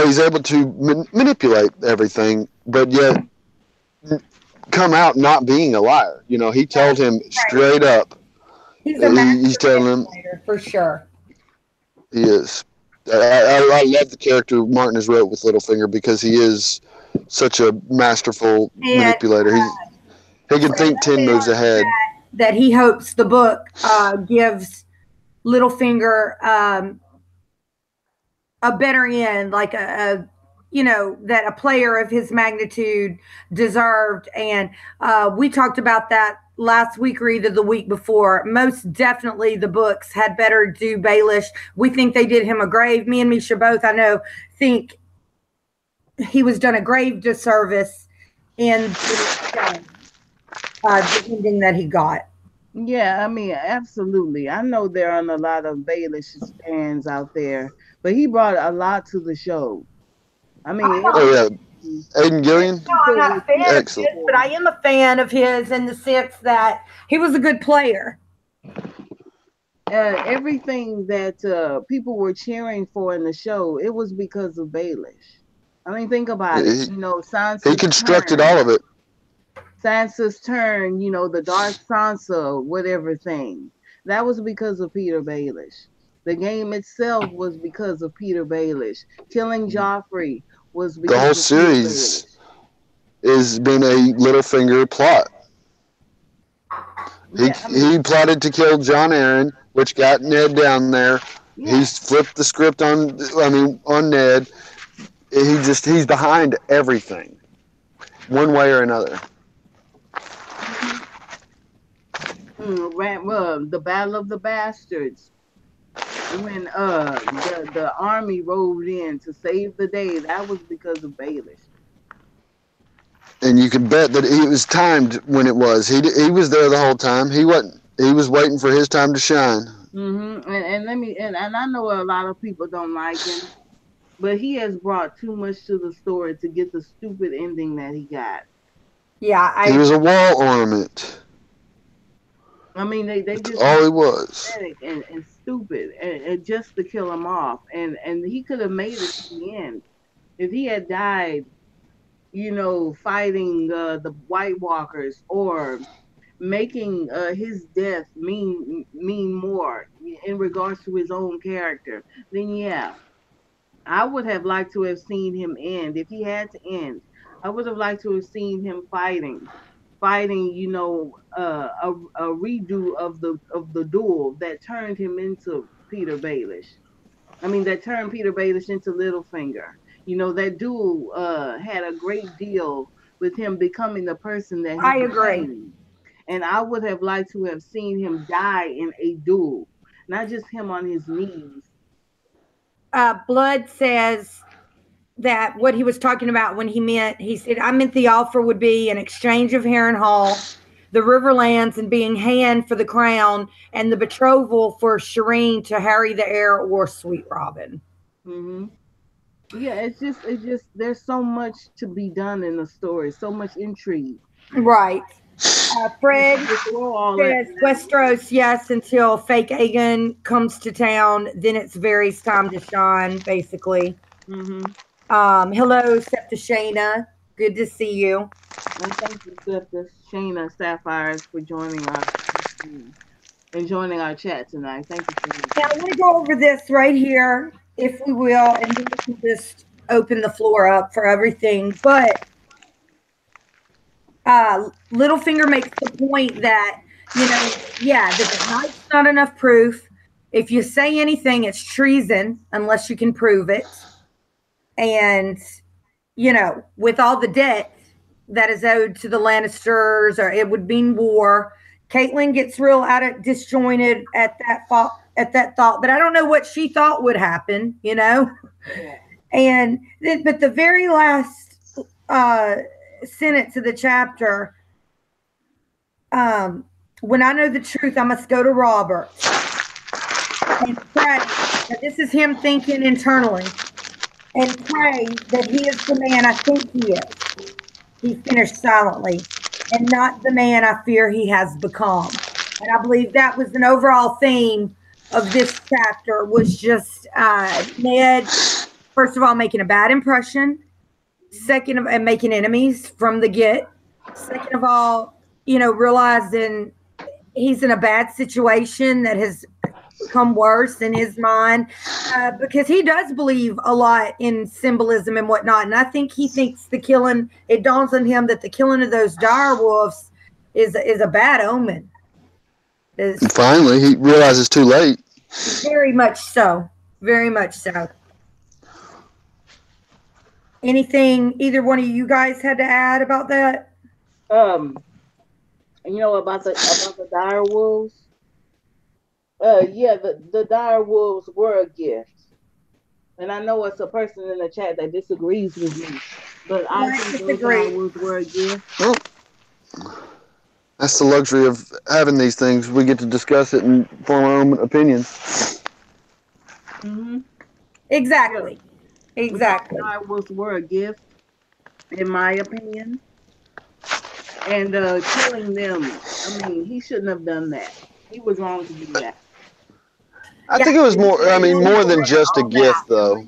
he's able to manipulate everything, but yet come out not being a liar. He told him straight up. He's telling him for sure. He is. I love the character Martin has wrote with Littlefinger because he is such a masterful manipulator. He can think 10 moves ahead. That he hopes the book gives Littlefinger a better end, like that a player of his magnitude deserved. And we talked about that last week or either the week before. Most definitely the books had better do Baelish. We think they did him a grave. Me and Misha both, I know, think he was done a grave disservice in the ending that he got. Yeah, I mean, absolutely. I know there aren't a lot of Baelish fans out there, but he brought a lot to the show. I mean, Aidan Gillian. No, I'm not a fan of his, but I am a fan of his in the sense that he was a good player. Everything that people were cheering for in the show, it was because of Baelish. I mean, think about it. Sansa's he constructed all of it. Sansa's turn, the Dark Sansa, whatever thing. That was because of Peter Baelish. The game itself was because of Peter Baelish. Killing Joffrey was because the whole of series has been a Littlefinger plot. He plotted to kill Jon Arryn, which got Ned down there. Yeah. He's flipped the script on Ned. He's behind everything, one way or another. The Battle of the Bastards, when the army rode in to save the day, that was because of Baelish. And you can bet that it was timed when it was. He was there the whole time. He wasn't. He was waiting for his time to shine. Mm-hmm. And I know a lot of people don't like him, but he has brought too much to the story to get the stupid ending that he got. Yeah, he was a wall ornament. I mean, they just all he was and stupid, and just to kill him off. And he could have made it to the end if he had died, fighting the White Walkers, or making his death mean more in regards to his own character. Then yeah, I would have liked to have seen him end. If he had to end, I would have liked to have seen him fighting, a redo of the duel that turned him into Peter Baelish. I mean, that turned Peter Baelish into Littlefinger. That duel had a great deal with him becoming the person that he I agree. became. And I would have liked to have seen him die in a duel, not just him on his knees. Blood says that what he was talking about when he said, I meant the offer would be an exchange of Harrenhal, the Riverlands, and being hand for the crown, and the betrothal for Shireen to Harry the Heir or Sweet Robin. Mm-hmm. Yeah, it's just there's so much to be done in the story, so much intrigue. Right. Fred says Westeros, yes, until fake Aegon comes to town, then it's Varys' time to shine, basically. Mm-hmm. Hello, Septa Shayna. Good to see you. And thank you, Septa Shayna Sapphires, for joining our chat tonight. Thank you, Shayna. Now, I want to go over this right here, if we will, and then we can just open the floor up for everything. But Littlefinger makes the point that, there's not enough proof. If you say anything, it's treason unless you can prove it. And, with all the debt that is owed to the Lannisters, or it would mean war. Caitlin gets real disjointed at that thought, but I don't know what she thought would happen, And then, but the very last sentence of the chapter, when I know the truth, I must go to Robert and pray. Now, this is him thinking internally, and pray that he is the man I think he is. He finished silently, and not the man I fear he has become. And I believe that was an overall theme of this chapter, was just Ned, first of all, making a bad impression. Second, and making enemies from the get. Second of all, realizing he's in a bad situation that has become worse in his mind, because he does believe a lot in symbolism and whatnot. And I think he thinks it dawns on him that the killing of those dire wolves is a bad omen. Finally, he realizes too late. Very much so. Very much so. Anything either one of you guys had to add about that? You know about the dire wolves? Yeah, the dire wolves were a gift. And I know it's a person in the chat that disagrees with me, but I think those dire wolves were a gift. Well, that's the luxury of having these things. We get to discuss it and form our own opinions. Mm-hmm. Exactly. Yeah. Exactly. Dire wolves were a gift, in my opinion. And killing them, I mean, he shouldn't have done that. He was wrong to do that. I think it was more than just a gift, though.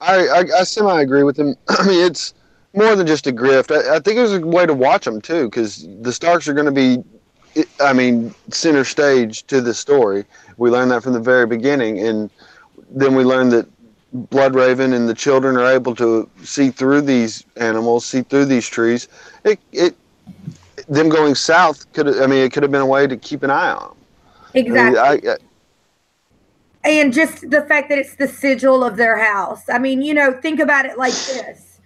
I semi-agree with him. I mean, it's more than just a grift. I think it was a way to watch them, too, because the Starks are going to be, center stage to the story. We learned that from the very beginning, and then we learned that Bloodraven and the children are able to see through these animals, see through these trees. Them going south it could have been a way to keep an eye on them. Exactly. And just the fact that it's the sigil of their house. I mean, think about it like this.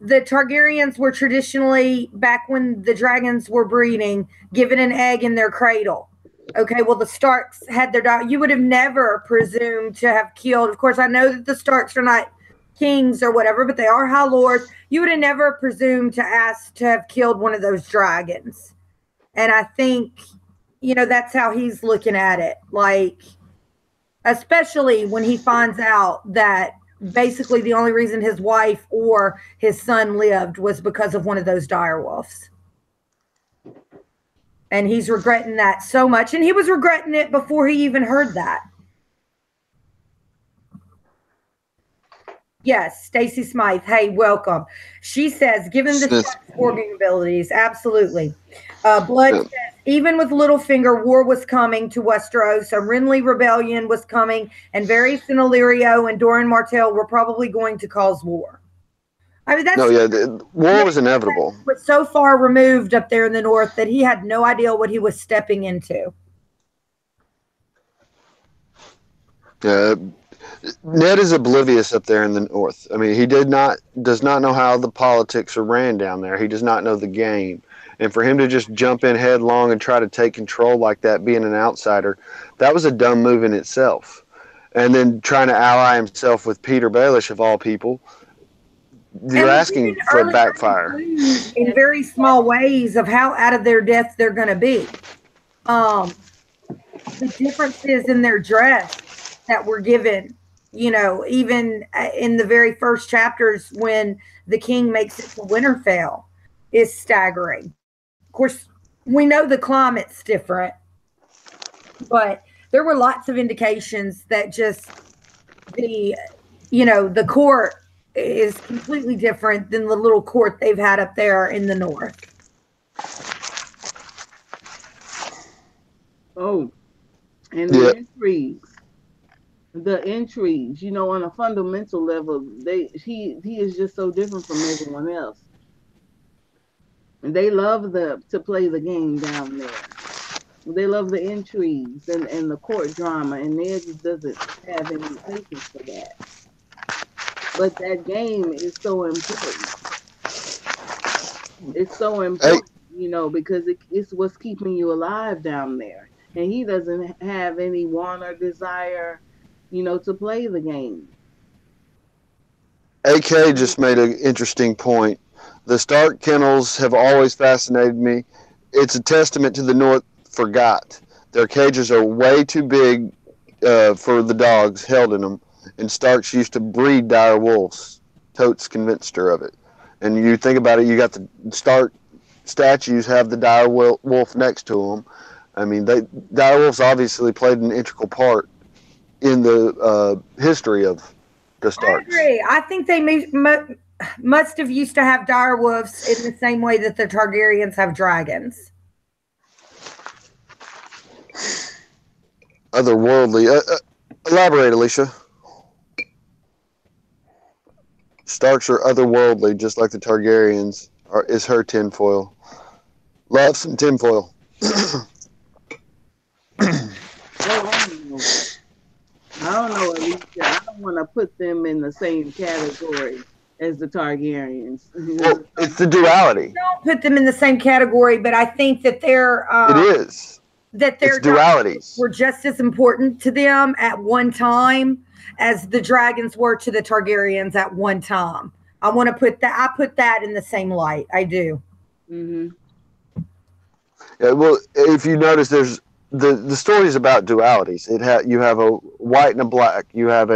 The Targaryens were traditionally, back when the dragons were breeding, given an egg in their cradle. Okay, well, the Starks had their dog. You would have never presumed to have killed. Of course, I know that the Starks are not kings or whatever, but they are High Lords. You would have never presumed to ask to have killed one of those dragons. And I think, that's how he's looking at it. Like, especially when he finds out that basically the only reason his wife or his son lived was because of one of those dire wolves. And he's regretting that so much. And he was regretting it before he even heard that. Yes, Stacy Smythe. Hey, welcome. She says, given the sporting abilities, absolutely. Blood says, even with Littlefinger, war was coming to Westeros. A Renly rebellion was coming, and Varys and Illyrio and Doran Martell were probably going to cause war. I mean, war was inevitable. But so far removed up there in the north that he had no idea what he was stepping into. Ned is oblivious up there in the north. I mean, he does not know how the politics are ran down there. He does not know the game. And for him to just jump in headlong and try to take control like that, being an outsider, that was a dumb move in itself. And then trying to ally himself with Peter Baelish, of all people, you're asking for a backfire. In very small ways of how out of their depth they're going to be. The differences in their dress that were given, even in the very first chapters when the king makes it to Winterfell, is staggering. Of course, we know the climate's different, but there were lots of indications that just the court is completely different than the little court they've had up there in the north. Oh, and the intrigues, on a fundamental level, he is just so different from everyone else. And they love to play the game down there. They love the intrigues and the court drama, and Ned just doesn't have any patience for that. But that game is so important. It's so important, because it's what's keeping you alive down there. And he doesn't have any want or desire, to play the game. AK just made an interesting point. The Stark kennels have always fascinated me. It's a testament to the North forgot. Their cages are way too big for the dogs held in them. And Starks used to breed dire wolves. Totes convinced her of it. And you think about it, you got the Stark statues have the dire wolf next to them. I mean, dire wolves obviously played an integral part in the history of the Starks. I agree. I think they must have used to have dire wolves in the same way that the Targaryens have dragons. Otherworldly. Elaborate, Alicia. Starks are otherworldly, just like the Targaryens is her tinfoil. Love some tinfoil. I don't know, Alicia. I don't want to put them in the same category as the Targaryens. Well, it's the duality. Don't put them in the same category, but I think that they're it is. That their dualities were just as important to them at one time as the dragons were to the Targaryens at one time. I want to put that. I put that in the same light. I do. Mm-hmm. Yeah, well, if you notice, there's the story is about dualities. You have a white and a black. You have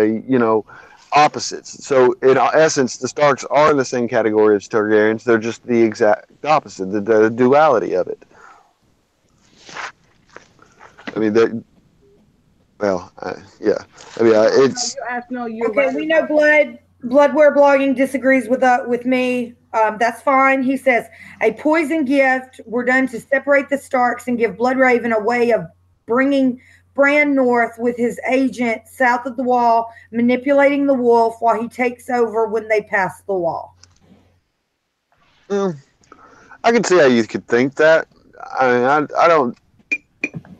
opposites. So in essence, the Starks are in the same category as Targaryens. They're just the exact opposite. The duality of it. I mean, yeah. I mean, it's okay. We know Bloodware Blogging disagrees with me. That's fine. He says a poison gift were done to separate the Starks and give Bloodraven a way of bringing Bran north with his agent south of the wall, manipulating the wolf while he takes over when they pass the wall. I can see how you could think that. I mean, I don't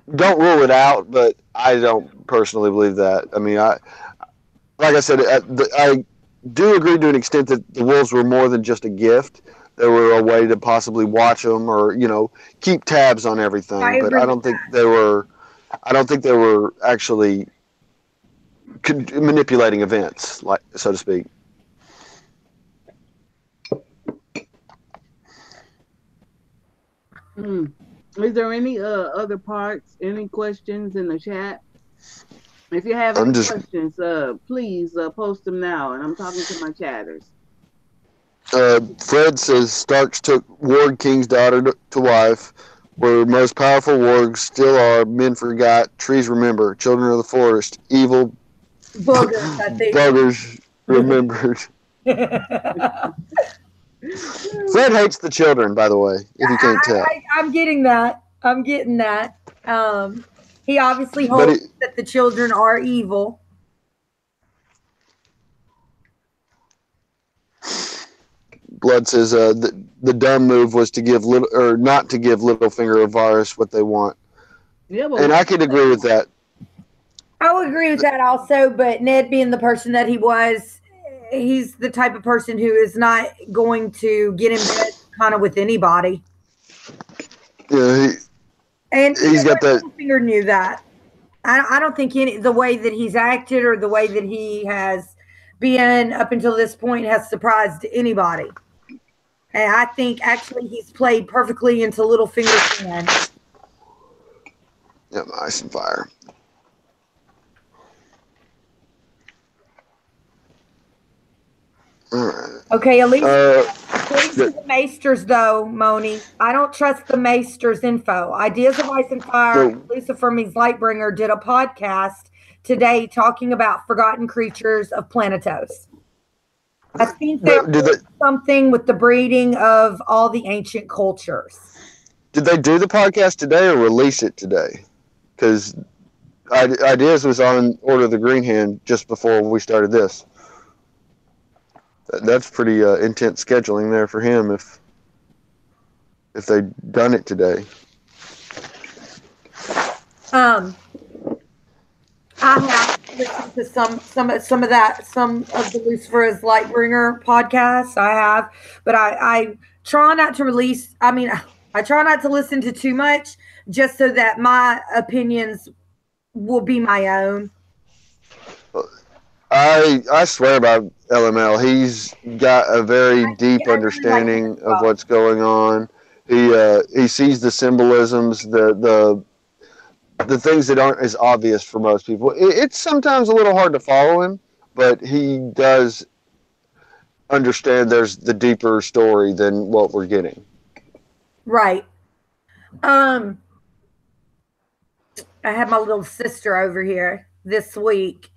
rule it out, but I don't personally believe that. I mean, like I said, I do agree to an extent that the wolves were more than just a gift. They were a way to possibly watch them or keep tabs on everything. But I don't think they were. I don't think they were actually manipulating events, like so to speak. Is there any other parts? Any questions in the chat? If you have any questions, please post them now. And I'm talking to my chatters. Fred says Starks took Warg King's daughter to wife. Where most powerful wargs still are, men forgot, trees remember, children of the forest, evil buggers, I think. Buggers remembered. Fred hates the children, by the way, if you can't tell. I'm getting that. He obviously hopes that the children are evil. Blood says the dumb move was to give not to give Littlefinger or Varys what they want. Yeah, and I could agree with that. I would agree with that also, but Ned being the person that he was, he's the type of person who is not going to get in bed kind of with anybody. Yeah, he's got that. Littlefinger knew that. I don't think the way that he's acted or the way that he has been up until this point has surprised anybody. And I think actually he's played perfectly into Littlefinger's hand. Yep, ice and fire. All right. Okay, at least according to the Maesters, though, Moni, I don't trust the Maesters' info. Ideas of Ice and Fire, Lucifer means Lightbringer, did a podcast today talking about forgotten creatures of Planetos. I think there's something with the breeding of all the ancient cultures. Did they do the podcast today or release it today? Because Ideas was on Order of the Green Hand just before we started this. That's pretty intense scheduling there for him if they'd done it today. I have listened to some of the Lucifer's Lightbringer podcasts. I have, but I try not to release. I mean, I try not to listen to too much, just so that my opinions will be my own. I swear by LML, he's got a very deep understanding of what's going on. He sees the symbolisms, the things that aren't as obvious for most people. It's sometimes a little hard to follow him, but he does understand there's the deeper story than what we're getting. Right. I had my little sister over here this week,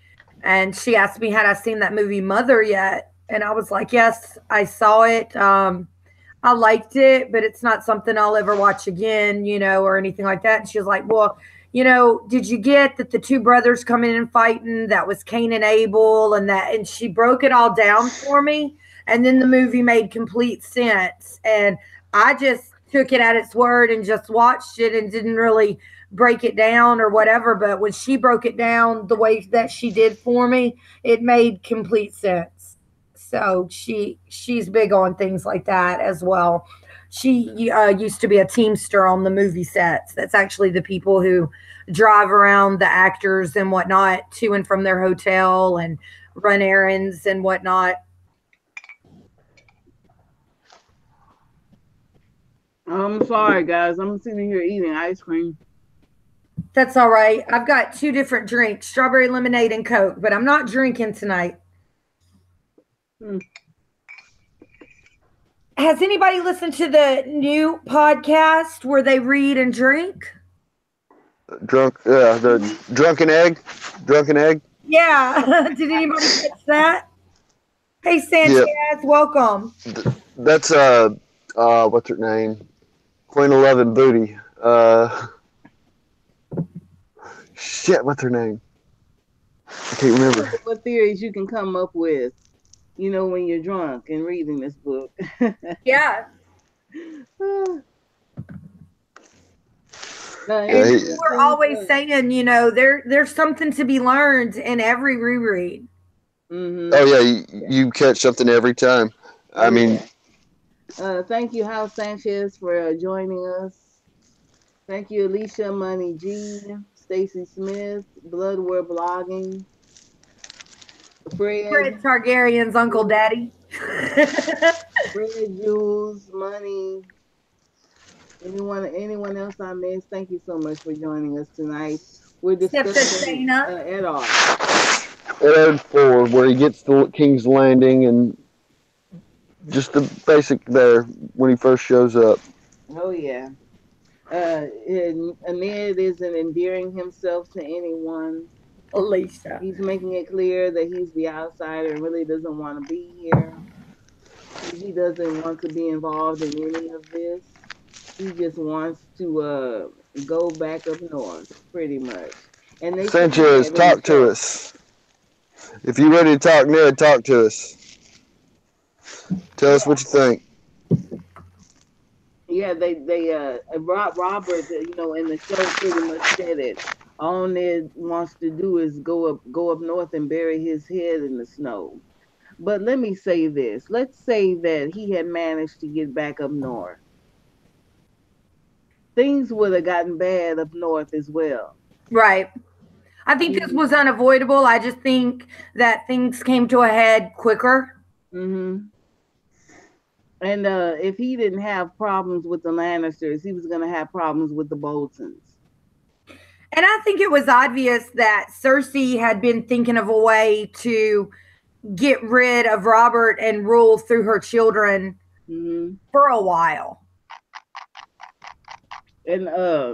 and she asked me, had I seen that movie Mother yet? And I was like, yes, I saw it. I liked it, but it's not something I'll ever watch again, or anything like that. And she was like, well, you know, did you get that the two brothers come in and fighting? That was Cain and Abel, and she broke it all down for me. And then the movie made complete sense. And I just took it at its word and just watched it and didn't really break it down or whatever. But when she broke it down the way that she did for me, it made complete sense. So she's big on things like that as well. She used to be a teamster on the movie sets. That's actually the people who drive around the actors and whatnot to and from their hotel and run errands and whatnot. I'm sorry, guys. I'm sitting here eating ice cream. That's all right. I've got 2 different drinks, strawberry lemonade and Coke, but I'm not drinking tonight. Has anybody listened to the new podcast where they read and drink? The drunken egg. Yeah. Did anybody catch that? Hey, Sanchez, welcome. That's what's her name? Queen 11 Booty. Shit, what's her name? I can't remember. What theories you can come up with, you know, when you're drunk and reading this book. Yeah. And we're always saying, you know, there's something to be learned in every reread. Mm-hmm. Oh yeah, you catch something every time. I mean, thank you, House Sanchez, for joining us. Thank you, Alicia Money G, Stacy Smith, Bloodware Blogging, Fred Targaryen's Uncle Daddy. Fred Jules, Money. Anyone else I missed? Thank you so much for joining us tonight. We're discussing Eddard. Eddard 4, where he gets to King's Landing, and just the basic there when he first shows up. Oh yeah. Ned isn't endearing himself to anyone. Alicia. He's making it clear that he's the outsider and really doesn't want to be here. He doesn't want to be involved in any of this. He just wants to go back up north, pretty much. And they Sanchez, talk to us. If you're ready to talk, Ned, talk to us. Tell us what you think. Yeah, Robert, you know, in the show pretty much said it. All Ned wants to do is go up north and bury his head in the snow. But let me say this. Let's say that he had managed to get back up north. Things would have gotten bad up north as well. Right. I think this was unavoidable. I just think that things came to a head quicker. Mm-hmm. And if he didn't have problems with the Lannisters, he was going to have problems with the Boltons. And I think it was obvious that Cersei had been thinking of a way to get rid of Robert and rule through her children for a while. And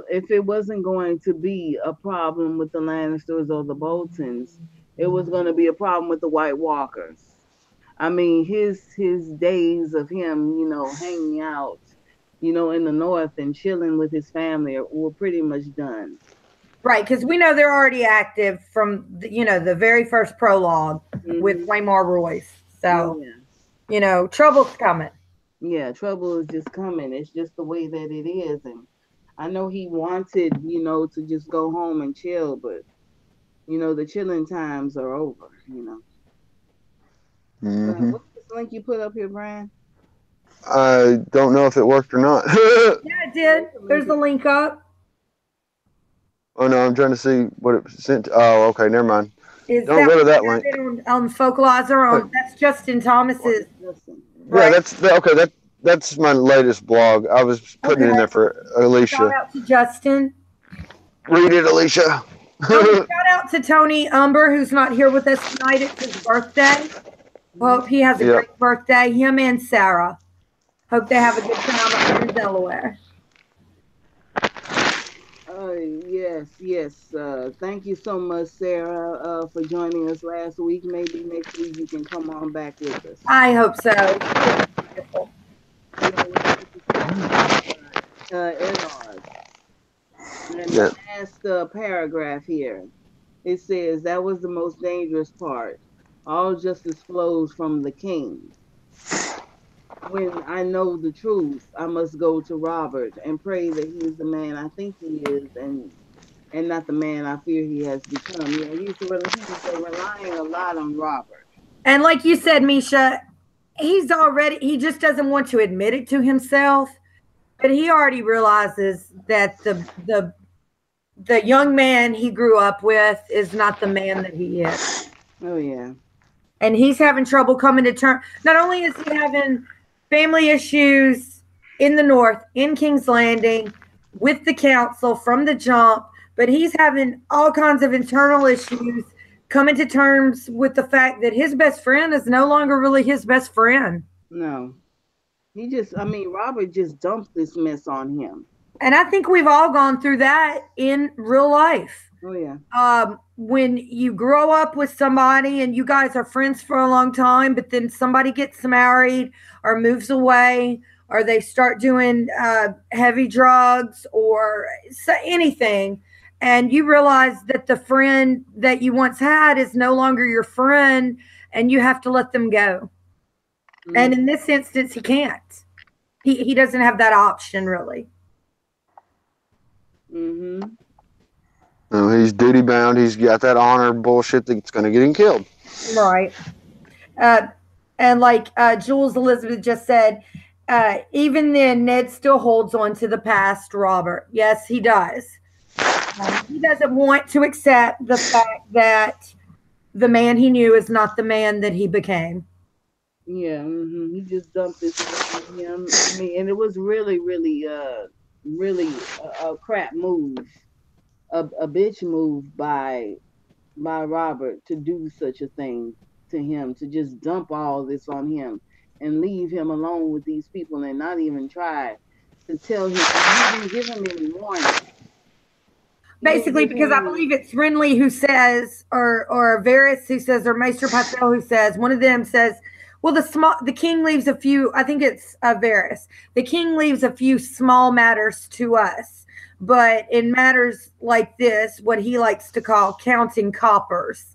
if it wasn't going to be a problem with the Lannisters or the Boltons, it was going to be a problem with the White Walkers. I mean, his days of him, you know, hanging out, you know, in the north and chilling with his family were pretty much done. Right, because we know they're already active from, the very first prologue with Waymar Royce. So, you know, trouble's coming. Yeah, trouble is just coming. It's just the way that it is. And I know he wanted, you know, to just go home and chill, but, you know, the chilling times are over, you know. What's this link you put up here, Bran? I don't know if it worked or not. Yeah, it did. There's the link up. Oh, no, I'm trying to see what it sent to. Oh, okay, never mind. Don't go to that link. On Folklorizer, that's Justin Thomas's. Right? Yeah, that's my latest blog. I was putting it in there for Alicia. Shout out to Justin. Read it, Alicia. Shout out to Tony Umber, who's not here with us tonight. It's his birthday. Well, he has a great birthday. Him and Sarah. Hope they have a good time up in Delaware. Yes. Thank you so much, Sarah, for joining us last week. Maybe next week you can come on back with us. I hope so. Eddard. And last paragraph here. It says, that was the most dangerous part. All justice flows from the king. When I know the truth, I must go to Robert and pray that he is the man I think he is, and not the man I fear he has become. Yeah, he's relying a lot on Robert. And like you said, Misha, he just doesn't want to admit it to himself, but he already realizes that the young man he grew up with is not the man that he is. Oh, yeah. And he's having trouble coming to terms. Not only is he having family issues in the north, in King's Landing, with the council from the jump, but he's having all kinds of internal issues, coming to terms with the fact that his best friend is no longer really his best friend. No. Robert just dumped this mess on him. And I think we've all gone through that in real life. Oh, yeah. When you grow up with somebody and you guys are friends for a long time, but then somebody gets married or moves away, or they start doing heavy drugs or anything, and you realize that the friend that you once had is no longer your friend, and you have to let them go. Mm-hmm. And in this instance, he can't. He doesn't have that option, really. Mm-hmm. No, he's duty bound. He's got that honor bullshit that's going to get him killed. Right. And like Jules Elizabeth just said, even then, Ned still holds on to the past, Robert. Yes, he does. He doesn't want to accept the fact that the man he knew is not the man that he became. Yeah, mm-hmm. He just dumped this on him. And it was really, really, really a crap move, a bitch move by Robert to do such a thing to him, to just dump all this on him and leave him alone with these people and not even try to tell him, he didn't give him any warning. Basically, because I believe it's Renly who says, or Varys who says, or Maester Pycelle who says, one of them says, well, the king leaves a few, I think it's Varys, the king leaves a few small matters to us, but in matters like this, what he likes to call counting coppers,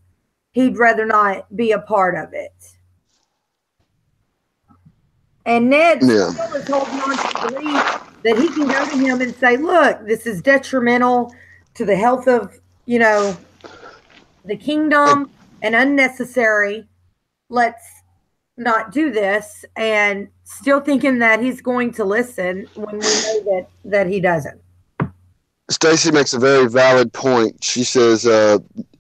he'd rather not be a part of it. And Ned still is holding on to the belief that he can go to him and say, look, this is detrimental to the health of, the kingdom and unnecessary. Let's not do this. And still thinking that he's going to listen when we know that he doesn't. Stacy makes a very valid point. She says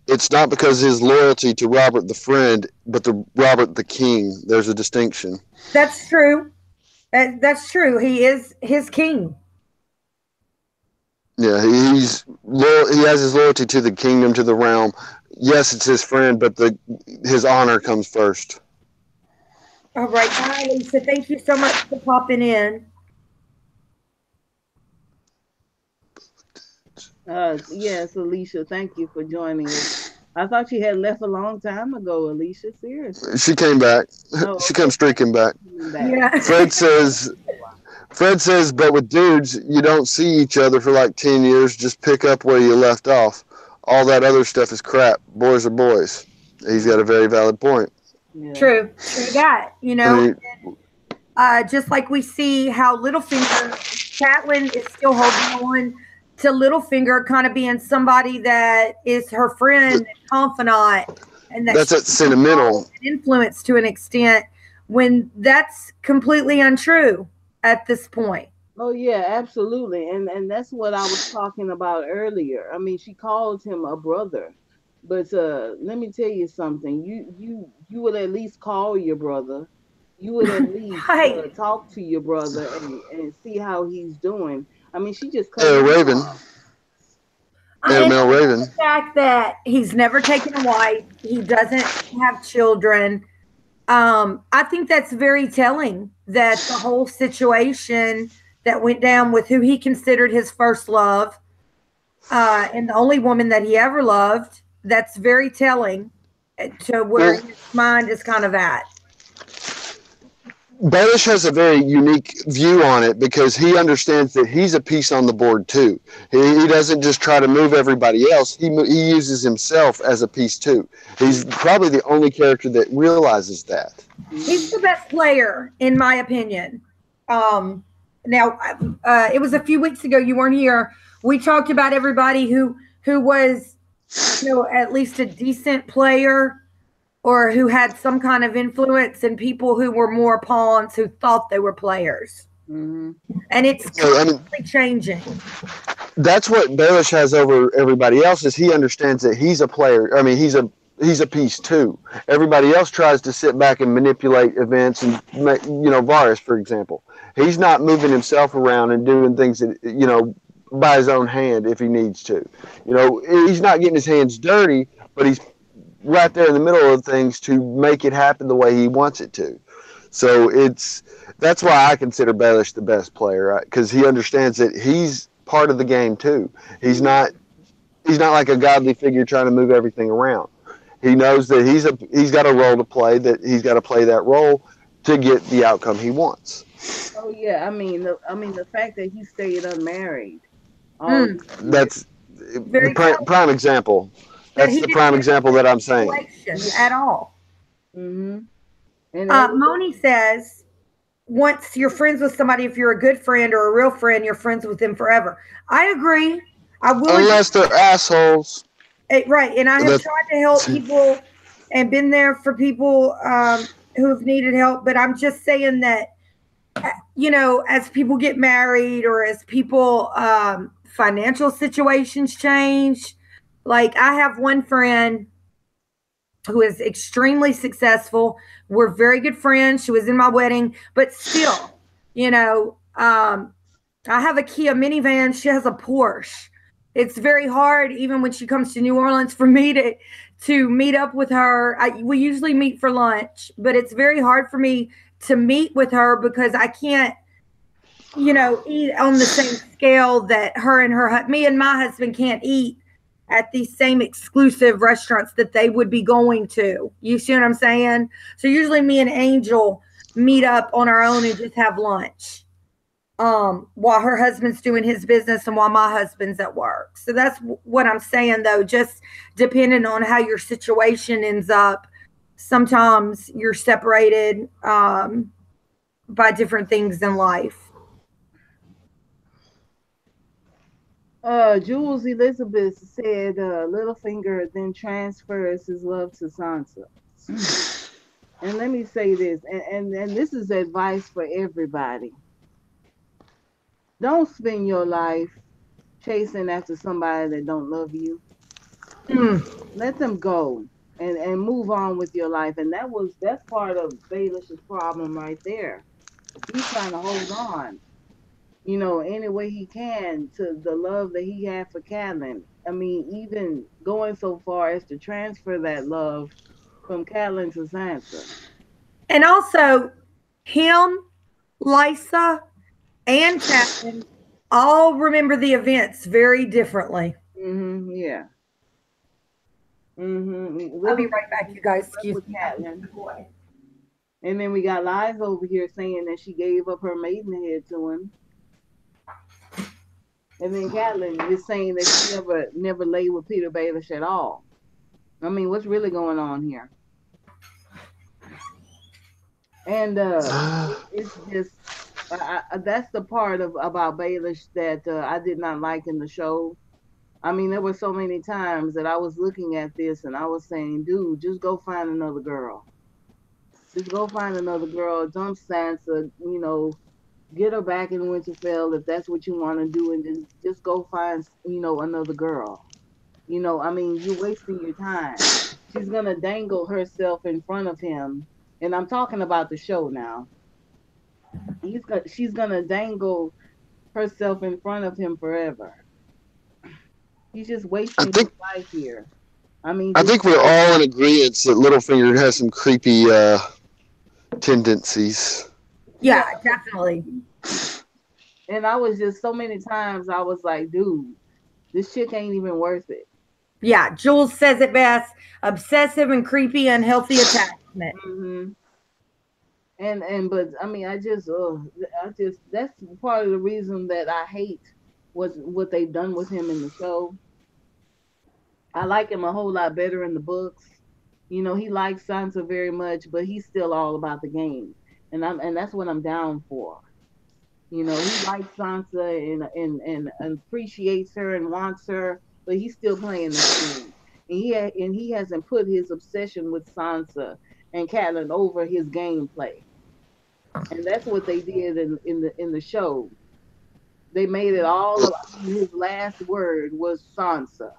it's not because of his loyalty to Robert the friend, but the Robert the king. There's a distinction. That's true. That's true. He is his king. Yeah, he's loyal. He has his loyalty to the kingdom, to the realm. Yes, it's his friend, but his honor comes first. All right, bye, Lisa. Thank you so much for popping in. Yes, Alicia, thank you for joining us. I thought you had left a long time ago, Alicia. Seriously. She came back. Oh, she comes streaking back. Yeah. Fred says, but with dudes, you don't see each other for like 10 years. Just pick up where you left off. All that other stuff is crap. Boys are boys. He's got a very valid point. Yeah. True that. Just like we see how Littlefinger, Catelyn is still holding on to Littlefinger, kind of being somebody that is her friend and confidant, and that's sentimental influence to an extent, when that's completely untrue at this point. Oh yeah, absolutely, and that's what I was talking about earlier. I mean, she calls him a brother, but let me tell you something. You would at least call your brother. You would at least talk to your brother and see how he's doing. I mean, she just Raven. Male Raven. The fact that he's never taken a wife, he doesn't have children. I think that's very telling, that the whole situation that went down with who he considered his first love, and the only woman that he ever loved, that's very telling to where his mind is kind of at. Baelish has a very unique view on it because he understands that he's a piece on the board too. He doesn't just try to move everybody else. He uses himself as a piece too. He's probably the only character that realizes that. He's the best player, in my opinion. Now, it was a few weeks ago. You weren't here. We talked about everybody who was, at least a decent player, or who had some kind of influence, and people who were more pawns who thought they were players. Mm-hmm. And it's constantly changing. That's what Baelish has over everybody else, is he understands that he's a player. I mean, he's a piece too. Everybody else tries to sit back and manipulate events, and Varys, for example, he's not moving himself around and doing things that by his own hand if he needs to. He's not getting his hands dirty, but he's right there in the middle of things to make it happen the way he wants it to. So that's why I consider Baelish the best player, right? Because he understands that he's part of the game too. He's not like a godly figure trying to move everything around. He knows that he's got a role to play, that he's got to play that role to get the outcome he wants. Oh yeah, I mean the fact that he stayed unmarried. That's the prime example. That's the prime example that I'm saying. At all. Mm-hmm. And Moni says, once you're friends with somebody, if you're a good friend or a real friend, you're friends with them forever. I agree. Unless they're assholes. Right. And I have tried to help people and been there for people who have needed help. But I'm just saying that, as people get married or as people financial situations change. Like, I have one friend who is extremely successful. We're very good friends. She was in my wedding, but still, I have a Kia minivan. She has a Porsche. It's very hard, even when she comes to New Orleans, for me to meet up with her. We usually meet for lunch, but it's very hard for me to meet with her because I can't, eat on the same scale that me and my husband can't eat at these same exclusive restaurants that they would be going to. You see what I'm saying? So usually me and Angel meet up on our own and just have lunch while her husband's doing his business and while my husband's at work. So that's what I'm saying, though, just depending on how your situation ends up. Sometimes you're separated by different things in life. Jules Elizabeth said Littlefinger then transfers his love to Sansa. And let me say this, and this is advice for everybody. Don't spend your life chasing after somebody that don't love you. Let them go and move on with your life. And that's part of Baelish's problem right there. He's trying to hold on, any way he can to the love that he had for Catelyn. I mean, even going so far as to transfer that love from Catelyn to Sansa. And also, him, Lysa, and Catelyn all remember the events very differently. Mm-hmm, yeah. Mm-hmm. I'll be right back, you guys. Excuse me. And then we got Liza over here saying that she gave up her maidenhead to him. And then Catelyn is saying that she never lay with Peter Baelish at all. I mean, what's really going on here? And it's just that's the part about Baelish that I did not like in the show. I mean, there were so many times that I was looking at this and I was saying, dude, just go find another girl. Just go find another girl, dump Sansa, get her back in Winterfell if that's what you want to do, and then just go find, another girl. I mean, you're wasting your time. She's going to dangle herself in front of him. And I'm talking about the show now. She's going to dangle herself in front of him forever. He's just wasting his life here. I mean, I think we're all in agreement that Littlefinger has some creepy tendencies. Yeah, definitely. And I was just so many times I was like, dude, this chick ain't even worth it. Yeah, Jules says it best: obsessive and creepy, unhealthy attachment. Mm-hmm. But I mean, I just that's part of the reason that I hate what they've done with him in the show. I like him a whole lot better in the books. You know, he likes Sansa very much, but he's still all about the game, and that's what I'm down for. You know, he likes Sansa and appreciates her and wants her, but he's still playing the game. And he hasn't put his obsession with Sansa and Catelyn over his gameplay. And that's what they did in the show. They made it all about his last word was Sansa.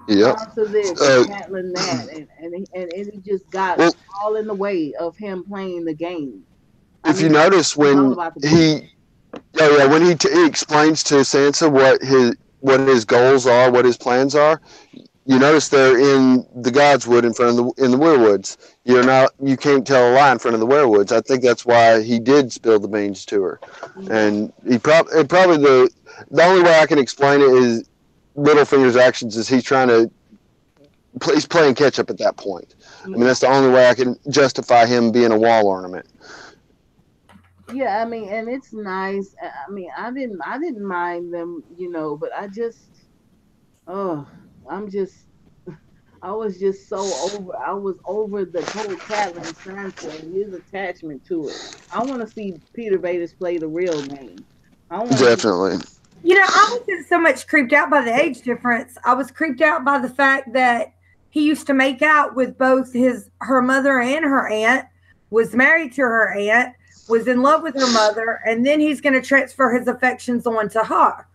Yep. Sansa this, Catelyn that, and he just got all in the way of him playing the game. If you notice when he explains to Sansa what his goals are, what his plans are, you notice they're in the Godswood in front of in the Weirwoods. You can't tell a lie in front of the Weirwoods. I think that's why he did spill the beans to her. Mm-hmm. And he probably the only way I can explain it is Littlefinger's actions is he's playing catch up at that point. Mm-hmm. I mean, that's the only way I can justify him being a wall ornament. Yeah, I mean, and it's nice. I mean, I didn't mind them, but I was just so over. I was over the whole Catelyn Sansa and his attachment to it. I want to see Peter Baelish play the real game. Definitely. I wasn't so much creeped out by the age difference. I was creeped out by the fact that he used to make out with both her mother and her aunt, was married to her aunt, was in love with her mother, and then he's going to transfer his affections on to her.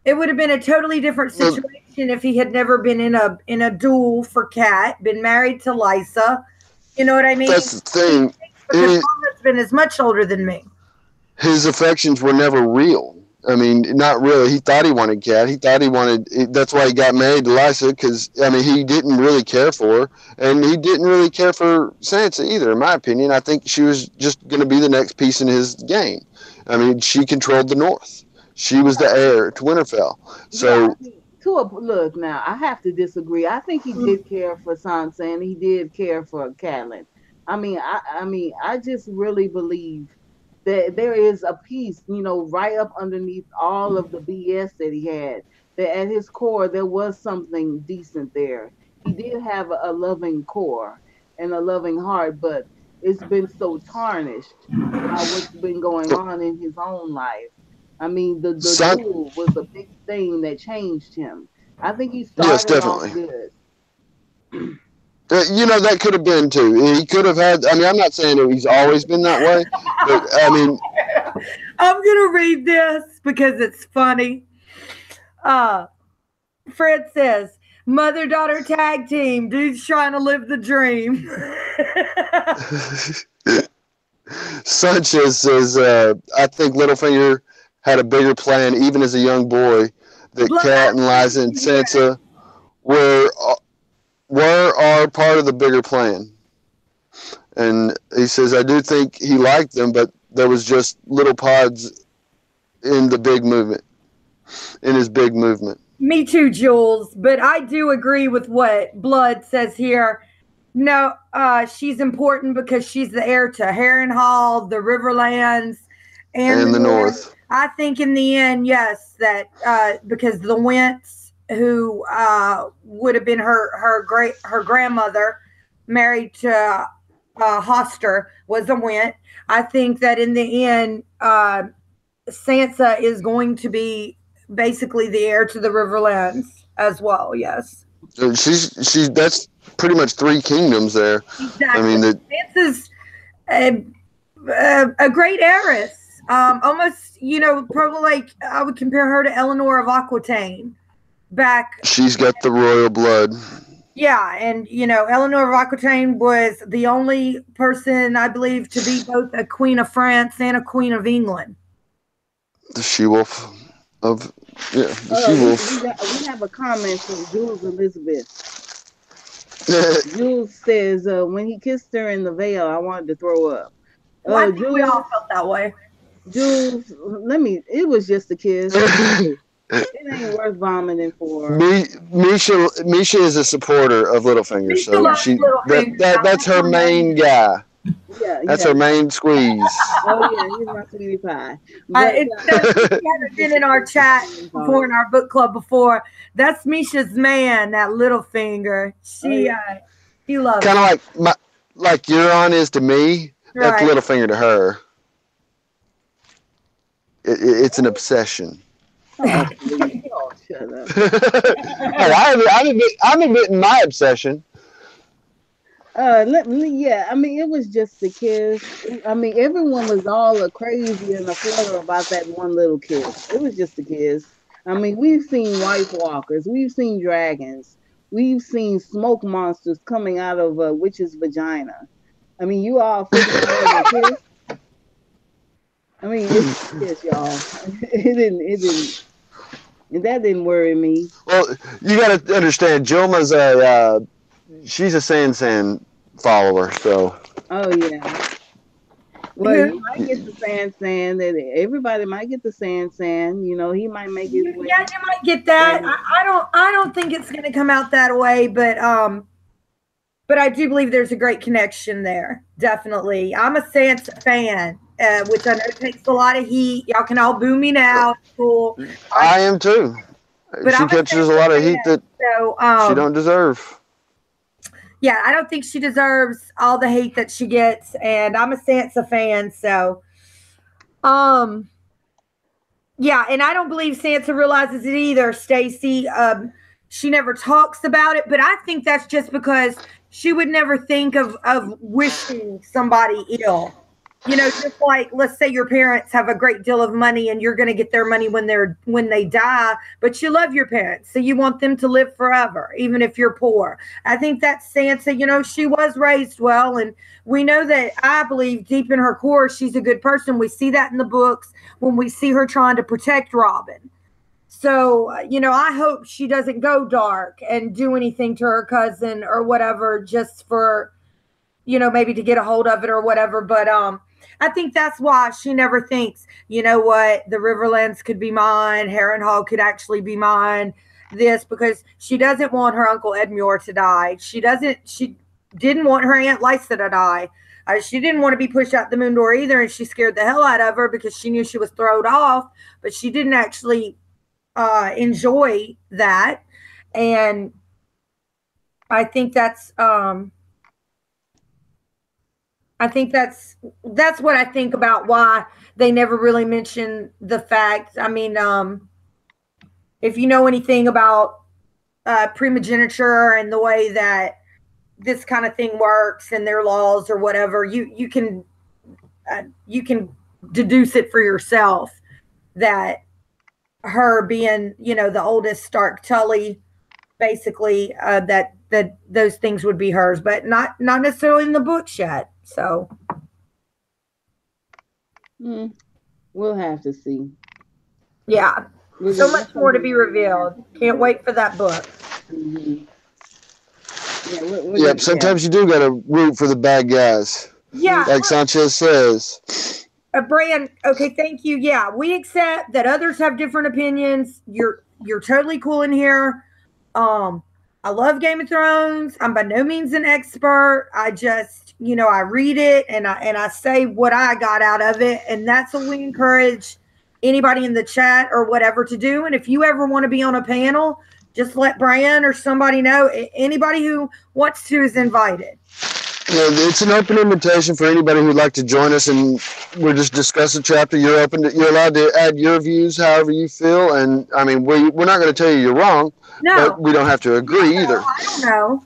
It would have been a totally different situation if he had never been in a duel for Cat, been married to Lysa. You know what I mean? That's the thing. Because my husband is much older than me. His affections were never real. I mean, not really. He thought he wanted Cat. He thought that's why he got married to Lysa, because, I mean, he didn't really care for her, and he didn't really care for Sansa either, in my opinion. I think she was just going to be the next piece in his game. I mean, she controlled the North. She was the heir to Winterfell. So, look, now, I have to disagree. I think he did care for Sansa, and he did care for Catelyn. I just really believe that there is a piece, right up underneath all of the BS that he had, that at his core, there was something decent there. He did have a loving core and a loving heart, but it's been so tarnished by what's been going on in his own life. I mean, the duel was a big thing that changed him. I think he started off good. That could have been too. He could have had. I mean, I'm not saying that he's always been that way, but I mean, I'm gonna read this because it's funny. Fred says, "Mother-daughter tag team. Dude's trying to live the dream." Sanchez says, "I think Littlefinger had a bigger plan, even as a young boy, that Cat and Lysa and Sansa were part of the bigger plan." And he says, "I do think he liked them, but there was just little pods in the big movement, in his big movement." Me too, Jules. But I do agree with what Blood says here. No, she's important because she's the heir to Harrenhal, the Riverlands, and the North. I think in the end, yes, that because the Wentz, who would have been her grandmother, married to Hoster, was a Went. I think that in the end, Sansa is going to be basically the heir to the Riverlands as well. Yes, she's that's pretty much 3 kingdoms there. Exactly. I mean, Sansa's a great heiress. Almost, probably like I would compare her to Eleanor of Aquitaine. She's got the royal blood. Yeah, and Eleanor of Aquitaine was the only person, I believe, to be both a queen of France and a queen of England. The she-wolf of the she-wolf. We have a comment from Jules Elizabeth. Jules says, "When he kissed her in the veil, I wanted to throw up." I think we all felt that way. Jules, it was just a kiss. It ain't worth vomiting for. Misha is a supporter of Littlefinger, so that's her main guy. Yeah, That's her main squeeze. Oh yeah, he's my sweetie pie. She hasn't been in our chat before, in our book club before. That's Misha's man, that little finger. She loves kind of like Euron is to me. Right. That's little finger to her. It's an obsession. Oh, please. Oh, shut up. I'm admitting my obsession. I mean, it was just a kiss. I mean, everyone was all crazy and a flutter about that one little kiss. It was just a kiss. I mean, we've seen White Walkers, we've seen dragons, we've seen smoke monsters coming out of a witch's vagina. I mean, you all figured out a kiss. I mean, it's a kiss, y'all. That didn't worry me. Well, you got to understand, Jilma's she's a San follower, so. Oh yeah. Well, you might get the San. That everybody might get the San. You know, he might make it. Yeah, you might get that. I don't think it's going to come out that way, but I do believe there's a great connection there. Definitely, I'm a Sansa fan, which I know takes a lot of heat. Y'all can all boo me now. Cool. I am too. But she catches a lot of heat that she don't deserve. Yeah, I don't think she deserves all the hate that she gets, and I'm a Sansa fan, so yeah, and I don't believe Sansa realizes it either, Stacey. She never talks about it, but I think that's just because she would never think of wishing somebody ill. You know, just like, let's say your parents have a great deal of money and you're going to get their money when they die, but you love your parents, so you want them to live forever, even if you're poor. I think that's Sansa. You know, she was raised well, and we know that, I believe deep in her core, she's a good person. We see that in the books when we see her trying to protect Robin. So, you know, I hope she doesn't go dark and do anything to her cousin or whatever, just for, you know, maybe to get a hold of it or whatever. But I think that's why she never thinks, you know what, the Riverlands could be mine, Harrenhal could actually be mine, because she doesn't want her Uncle Edmure to die. She didn't want her Aunt Lysa to die. She didn't want to be pushed out the moon door either, and she scared the hell out of her because she knew she was thrown off, but she didn't actually enjoy that. And I think that's what I think about why they never really mention the fact. I mean, if you know anything about primogeniture and the way that this kind of thing works and their laws or whatever, you can deduce it for yourself that her being, you know, the oldest Stark Tully, basically, that those things would be hers, but not necessarily in the books yet. So we'll have to see. Yeah, so much more to be revealed. Can't wait for that book. Mm-hmm. Yep. Sometimes you do got to root for the bad guys. Yeah, like Sanchez says. Bran, okay, thank you. Yeah, we accept that others have different opinions. You're totally cool in here. I love Game of Thrones. I'm by no means an expert. I just, you know, I read it and I say what I got out of it, and that's what we encourage anybody in the chat or whatever to do. And if you ever want to be on a panel, just let Bran or somebody know. Anybody who wants to is invited. Yeah, it's an open invitation for anybody who'd like to join us, and we're just discussing a chapter. You're allowed to add your views however you feel, and I mean, we're not going to tell you you're wrong, but we don't have to agree either. I don't know.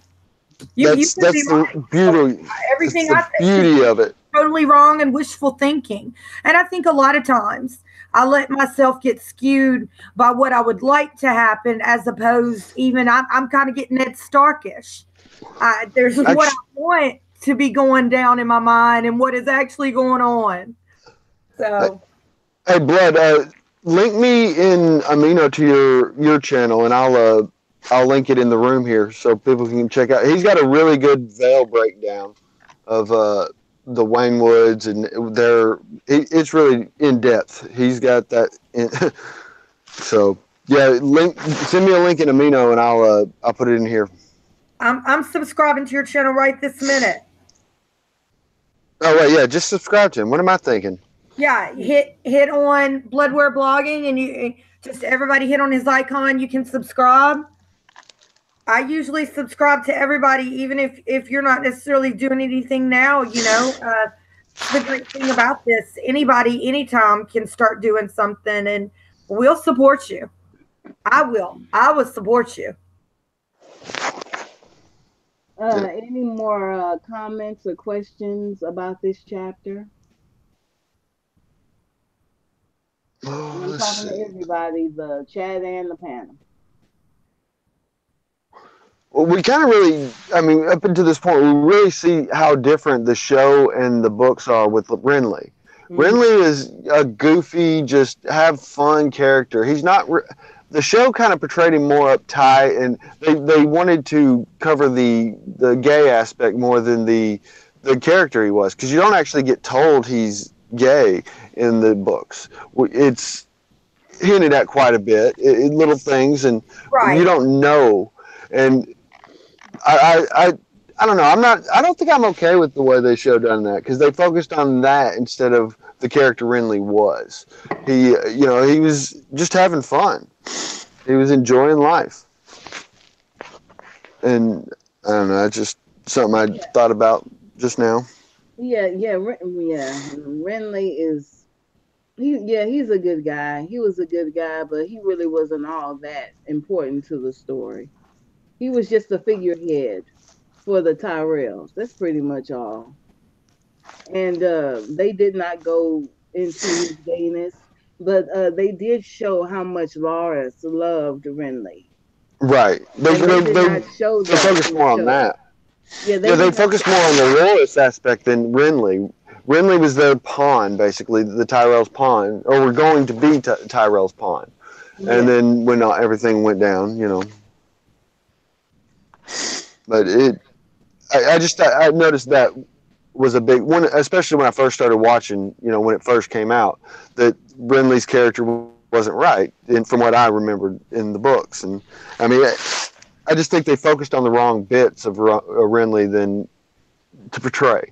That's the beauty. Everything that's the beauty of it. Totally wrong and wishful thinking, and I think a lot of times I let myself get skewed by what I would like to happen, as opposed even I'm kind of getting Ned Starkish. There's what I want to be going down in my mind and what is actually going on. So, hey, Blood, link me in Amino to your channel, and I'll link it in the room here so people can check out. He's got a really good Vale breakdown of the Wangwoods, and it's really in depth. He's got that. So yeah, send me a link in Amino, and I'll put it in here. I'm subscribing to your channel right this minute. Oh wait, yeah, just subscribe to him. What am I thinking? Yeah, hit on Bloodware Blogging, and you just everybody hit on his icon. You can subscribe. I usually subscribe to everybody, even if you're not necessarily doing anything now. The great thing about this, anybody, anytime can start doing something, and we'll support you. I will support you. Any more comments or questions about this chapter? I'm talking to everybody, the chat and the panel. Well, we kind of really, I mean, up until this point, we really see how different the show and the books are with Renly. Renly is a goofy, just have fun character. He's not. The show kind of portrayed him more uptight, and they wanted to cover the gay aspect more than the character he was, because you don't actually get told he's gay in the books. It's hinted at quite a bit, in little things, and you don't know. And I don't know. I don't think I'm okay with the way they showed done that, because they focused on that instead of the character Renly was. He was just having fun. He was enjoying life. And I don't know. It's just something I thought about just now. Renly is. He's a good guy. He was a good guy, but he really wasn't all that important to the story. He was just a figurehead for the Tyrells. That's pretty much all. And they did not go into his gayness, but they did show how much Loras loved Renly. Right. They focused more on that. Yeah, they focused more on the Loras aspect than Renly. Renly was their pawn, basically, the Tyrell's pawn, or were going to be Tyrell's pawn. And then when everything went down, But I noticed that was a big one, especially when I first started watching, when it first came out, that Renly's character wasn't right, from what I remembered in the books. And I mean, I just think they focused on the wrong bits of Renly than to portray.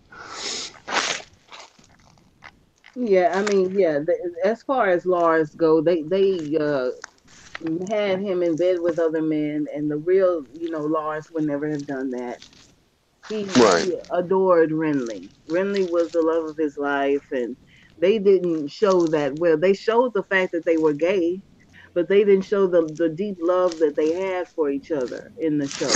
Yeah, I mean, as far as Lars go, they had him in bed with other men, and the real, Lars would never have done that. He adored Renly. Renly was the love of his life, and they didn't show that. Well, they showed the fact that they were gay, but they didn't show the deep love that they had for each other in the show.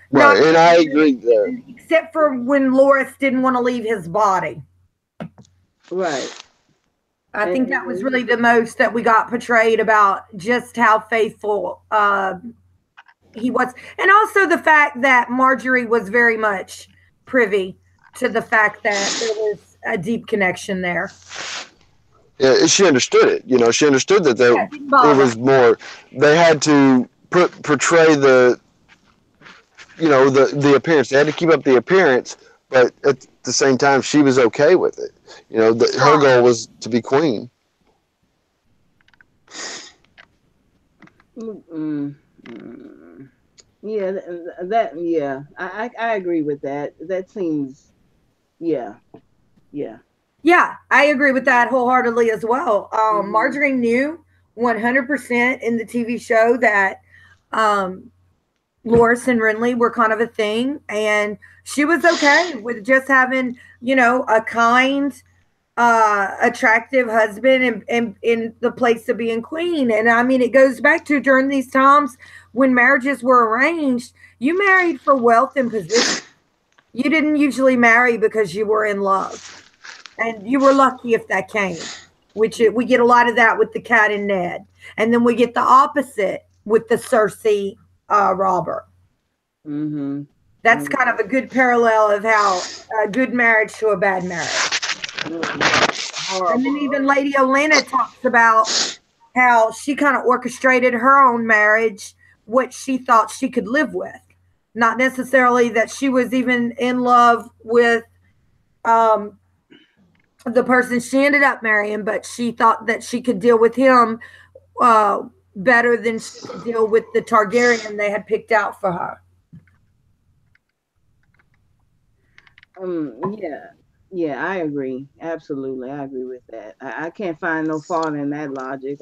Right, and I agree there. Except for when Loras didn't want to leave his body. Right. I think that was really the most that we got portrayed about just how faithful he was. And also the fact that Marjorie was very much privy to the fact that there was a deep connection there. Yeah, she understood it. She understood that it was more. They had to portray the appearance. They had to keep up the appearance, but at the same time, she was okay with it. Her goal was to be queen. I agree with that. That seems, Yeah, I agree with that wholeheartedly as well. Marjorie knew 100% in the TV show that Loras and Renly were kind of a thing, and she was okay with just having, a kind, attractive husband and in the place of being queen. And I mean, it goes back to during these times when marriages were arranged, you married for wealth and position. You didn't usually marry because you were in love, and you were lucky if that came, which we get a lot of that with the Cat and Ned. And then we get the opposite with the Cersei Robert. That's kind of a good parallel of how a good marriage to a bad marriage. And then even Lady Olenna talks about how she kind of orchestrated her own marriage, what she thought she could live with. Not necessarily that she was even in love with the person she ended up marrying, but she thought that she could deal with him better than she could deal with the Targaryen they had picked out for her. Yeah, I agree. Absolutely, I agree with that. I can't find no fault in that logic.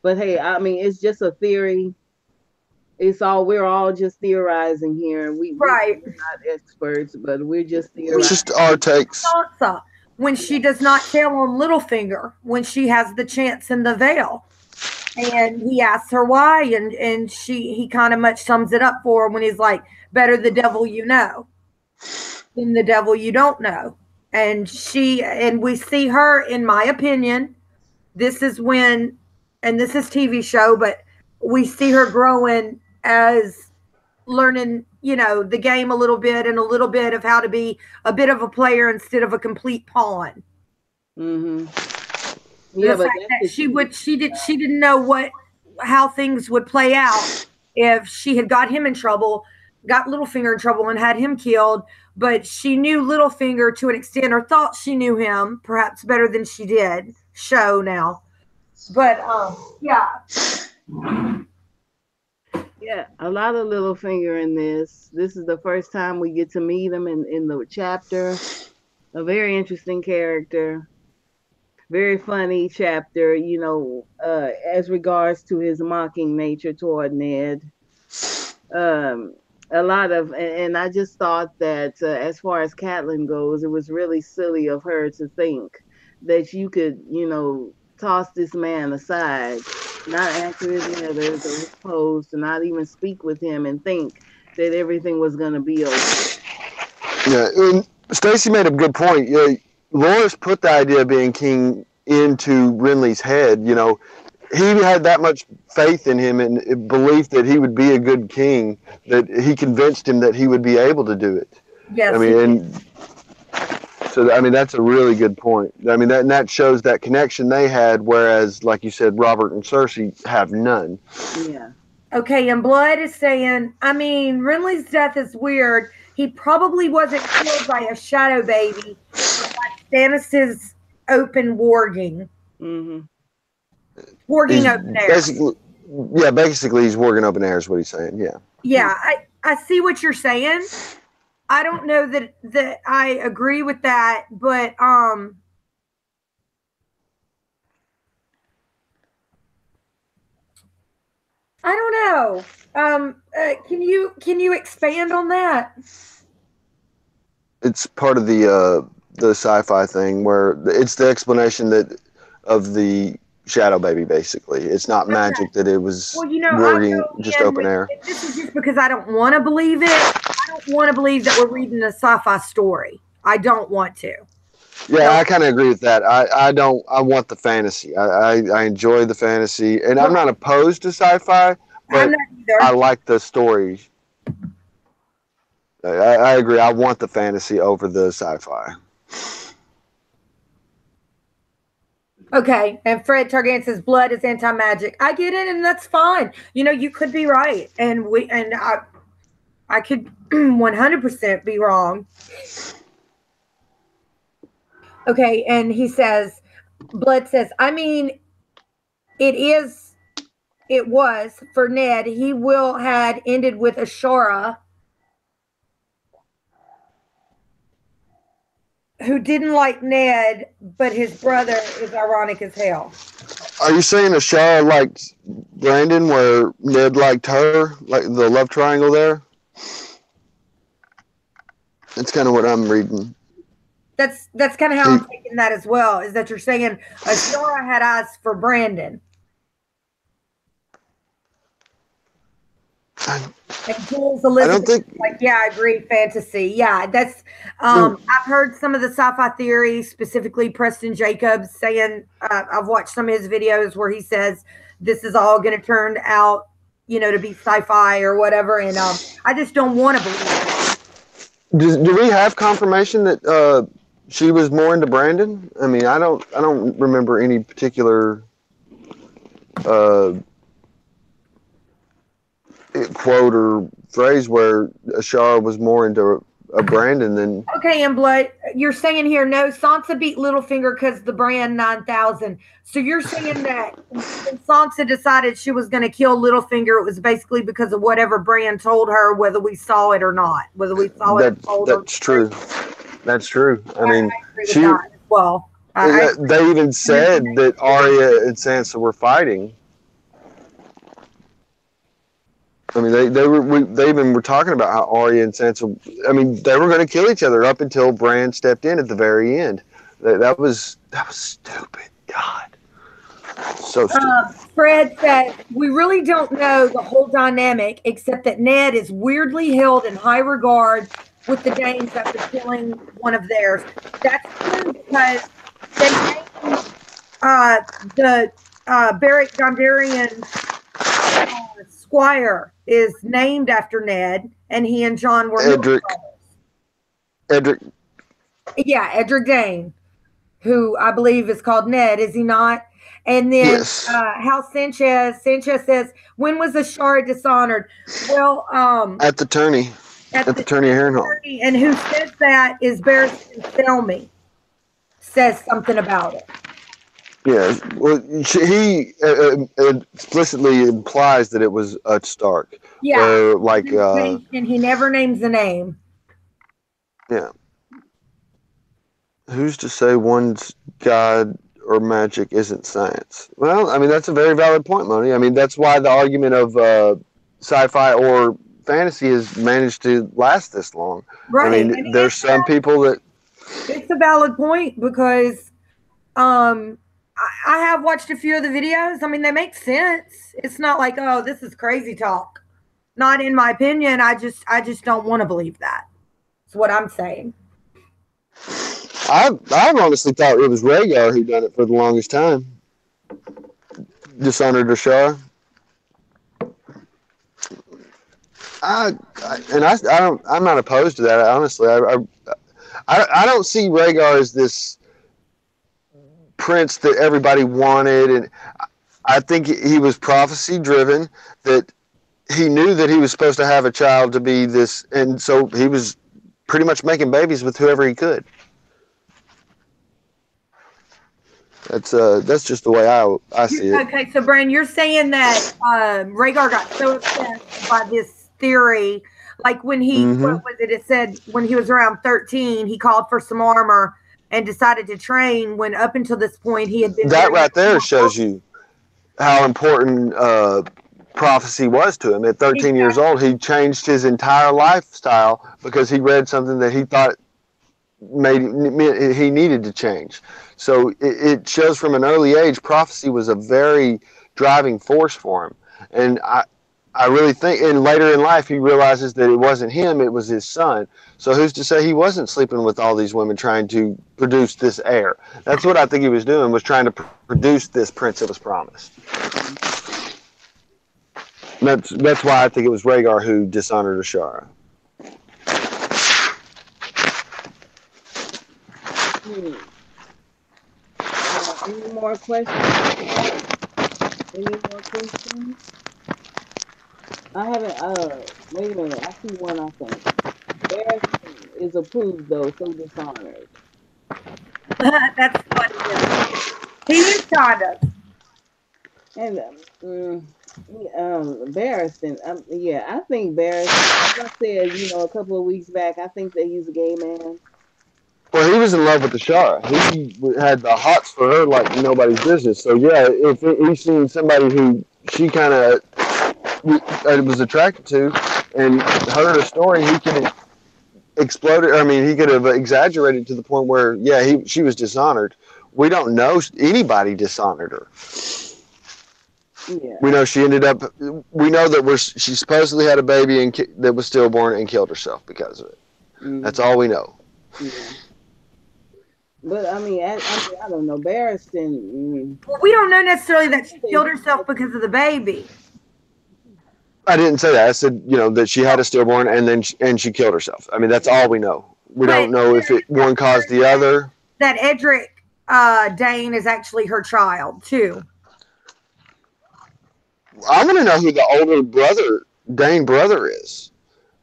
But hey, I mean, it's just a theory. We're all just theorizing here. We're Right. not experts, but we're just It's theorizing. just our takes. Sansa, when she does not tell on Littlefinger, when she has the chance in the veil. And he asks her why, and he kind of much sums it up for her when he's like, better the devil you know than the devil you don't know. And we see her, in my opinion, this is when, and this is TV show, but we see her growing as learning, the game a little bit, and a little bit of how to be a bit of a player instead of a complete pawn. Mm-hmm. Yeah, but she didn't know how things would play out if she had got him in trouble, got Littlefinger in trouble, and had him killed. But she knew Littlefinger to an extent, or thought she knew him perhaps better than she did show now. But yeah. Yeah, a lot of Littlefinger in this. This is the first time we get to meet him in the chapter. A very interesting character. Very funny chapter, as regards to his mocking nature toward Ned. A lot of, and I just thought that as far as Catelyn goes, it was really silly of her to think that you could, toss this man aside, not answer his letters or his posts, and not even speak with him, and think that everything was going to be okay. Yeah, and Stacey made a good point. Yeah, Loras put the idea of being king into Renly's head. He had that much faith in him and belief that he would be a good king, that he convinced him that he would be able to do it. Yes. That's a really good point. That shows that connection they had, whereas, like you said, Robert and Cersei have none. Yeah. Okay, and Blood is saying, Renly's death is weird. He probably wasn't killed by a shadow baby, but by Stannis' open warging. Mm-hmm. Warging open air. Basically he's warging open air is what he's saying, yeah. Yeah, I see what you're saying. I don't know that I agree with that, but I don't know. Can you expand on that? It's part of the sci-fi thing where it's the explanation of the shadow baby. Basically, it's not magic that it was working just open air. This is just because I don't want to believe it. I don't want to believe that we're reading a sci-fi story. I don't want to. Yeah, I kind of agree with that. I don't. I want the fantasy. I enjoy the fantasy, and I'm not opposed to sci-fi, but I like the story. I agree. I want the fantasy over the sci-fi. Okay, and Fred Targaryen says blood is anti-magic. I get it, and that's fine. You could be right, and I could 100% be wrong. Okay, and he says, Blood says, it was for Ned. He had ended with Ashara, who didn't like Ned, but his brother is ironic as hell. Are you saying Ashara liked Brandon where Ned liked her? Like the love triangle there? That's kind of what I'm reading. That's kind of how I'm taking that as well, is that you're saying Ashara had eyes for Brandon. And Jules Elizabeth, I agree, fantasy. Yeah, that's. I've heard some of the sci-fi theory, specifically Preston Jacobs saying. I've watched some of his videos where he says this is all going to turn out, to be sci-fi or whatever, and I just don't want to believe it. Do we have confirmation that she was more into Brandon? I don't remember any particular. Quote or phrase where Ashara was more into a Brandon than. Okay, and Blood, you're saying here, no, Sansa beat Littlefinger because the Bran 9000. So you're saying that when Sansa decided she was going to kill Littlefinger, it was basically because of whatever Bran told her, whether we saw it or not, whether we saw it. That's true. That's true. I mean, agree with that as well. They even said that Arya and Sansa were fighting. I mean, they even were talking about how Arya and Sansa. I mean, they were going to kill each other up until Bran stepped in at the very end. That was stupid. God, so stupid. Fred says we really don't know the whole dynamic, except that Ned is weirdly held in high regard with the Danes after killing one of theirs. That's true because they named the Beric Dondarrion Squire is named after Ned, and he and John were Eddard. Yeah, Eddard Dane, who I believe is called Ned, is he not? And then yes. How Sanchez says, when was Ashara dishonored? Well, at the tourney. At the tourney of Harrenhal. And who says that is Barristan Selmy says something about it. Yeah, well, he explicitly implies that it was Stark. Yeah, where, like, and he never names the name. Yeah. Who's to say one's god or magic isn't science? Well, I mean, that's a very valid point, Moni. I mean, that's why the argument of sci-fi or fantasy has managed to last this long. Right. I mean, there's some people that... It's a valid point because I have watched a few of the videos. I mean, they make sense. It's not like, oh, this is crazy talk. Not in my opinion. I just don't want to believe that. That's what I'm saying. I've honestly thought it was Rhaegar who done it for the longest time. Dishonored Ashara. I'm not opposed to that. Honestly, I don't see Rhaegar as this prince that everybody wanted, and I think he was prophecy driven. That he knew that he was supposed to have a child to be this, and so he was pretty much making babies with whoever he could. That's just the way I see it. Okay, so Bran, you're saying that Rhaegar got so upset by this theory, like when he what was it? It said when he was around 13, he called for some armor and decided to train. When up until this point, he had been that right there shows you how important prophecy was to him. At 13 years old, he changed his entire lifestyle because he read something that he thought he needed to change. So it shows from an early age, prophecy was a very driving force for him. And I really think, and later in life, he realizes that it wasn't him, it was his son. So who's to say he wasn't sleeping with all these women trying to produce this heir? That's what I think he was doing, was trying to produce this prince that was promised. That's why I think it was Rhaegar who dishonored Ashara. Any more questions? I haven't, wait a minute, I see one, I think. Barristan is approved, though, so dishonored. That's funny. He is kind of. And, Barristan, yeah, I think Barristan, as I said, a couple of weeks back, I think that he's a gay man. Well, he was in love with Ashara. He had the hots for her like nobody's business. So, yeah, if he's seen somebody who she kind of was attracted to and heard a story, he could have exploded. I mean, he could have exaggerated to the point where, yeah, she was dishonored. We don't know anybody dishonored her. Yeah. We know she ended up. We know that she supposedly had a baby that was stillborn and killed herself because of it. Mm-hmm. That's all we know. Yeah. But I mean, I don't know. Barristan. Well, we don't know necessarily that she killed herself because of the baby. I didn't say that. I said, that she had a stillborn and she killed herself. I mean, that's all we know. We don't know if one caused the other. That Edric Dane is actually her child too. I want to know who the older Dane brother is.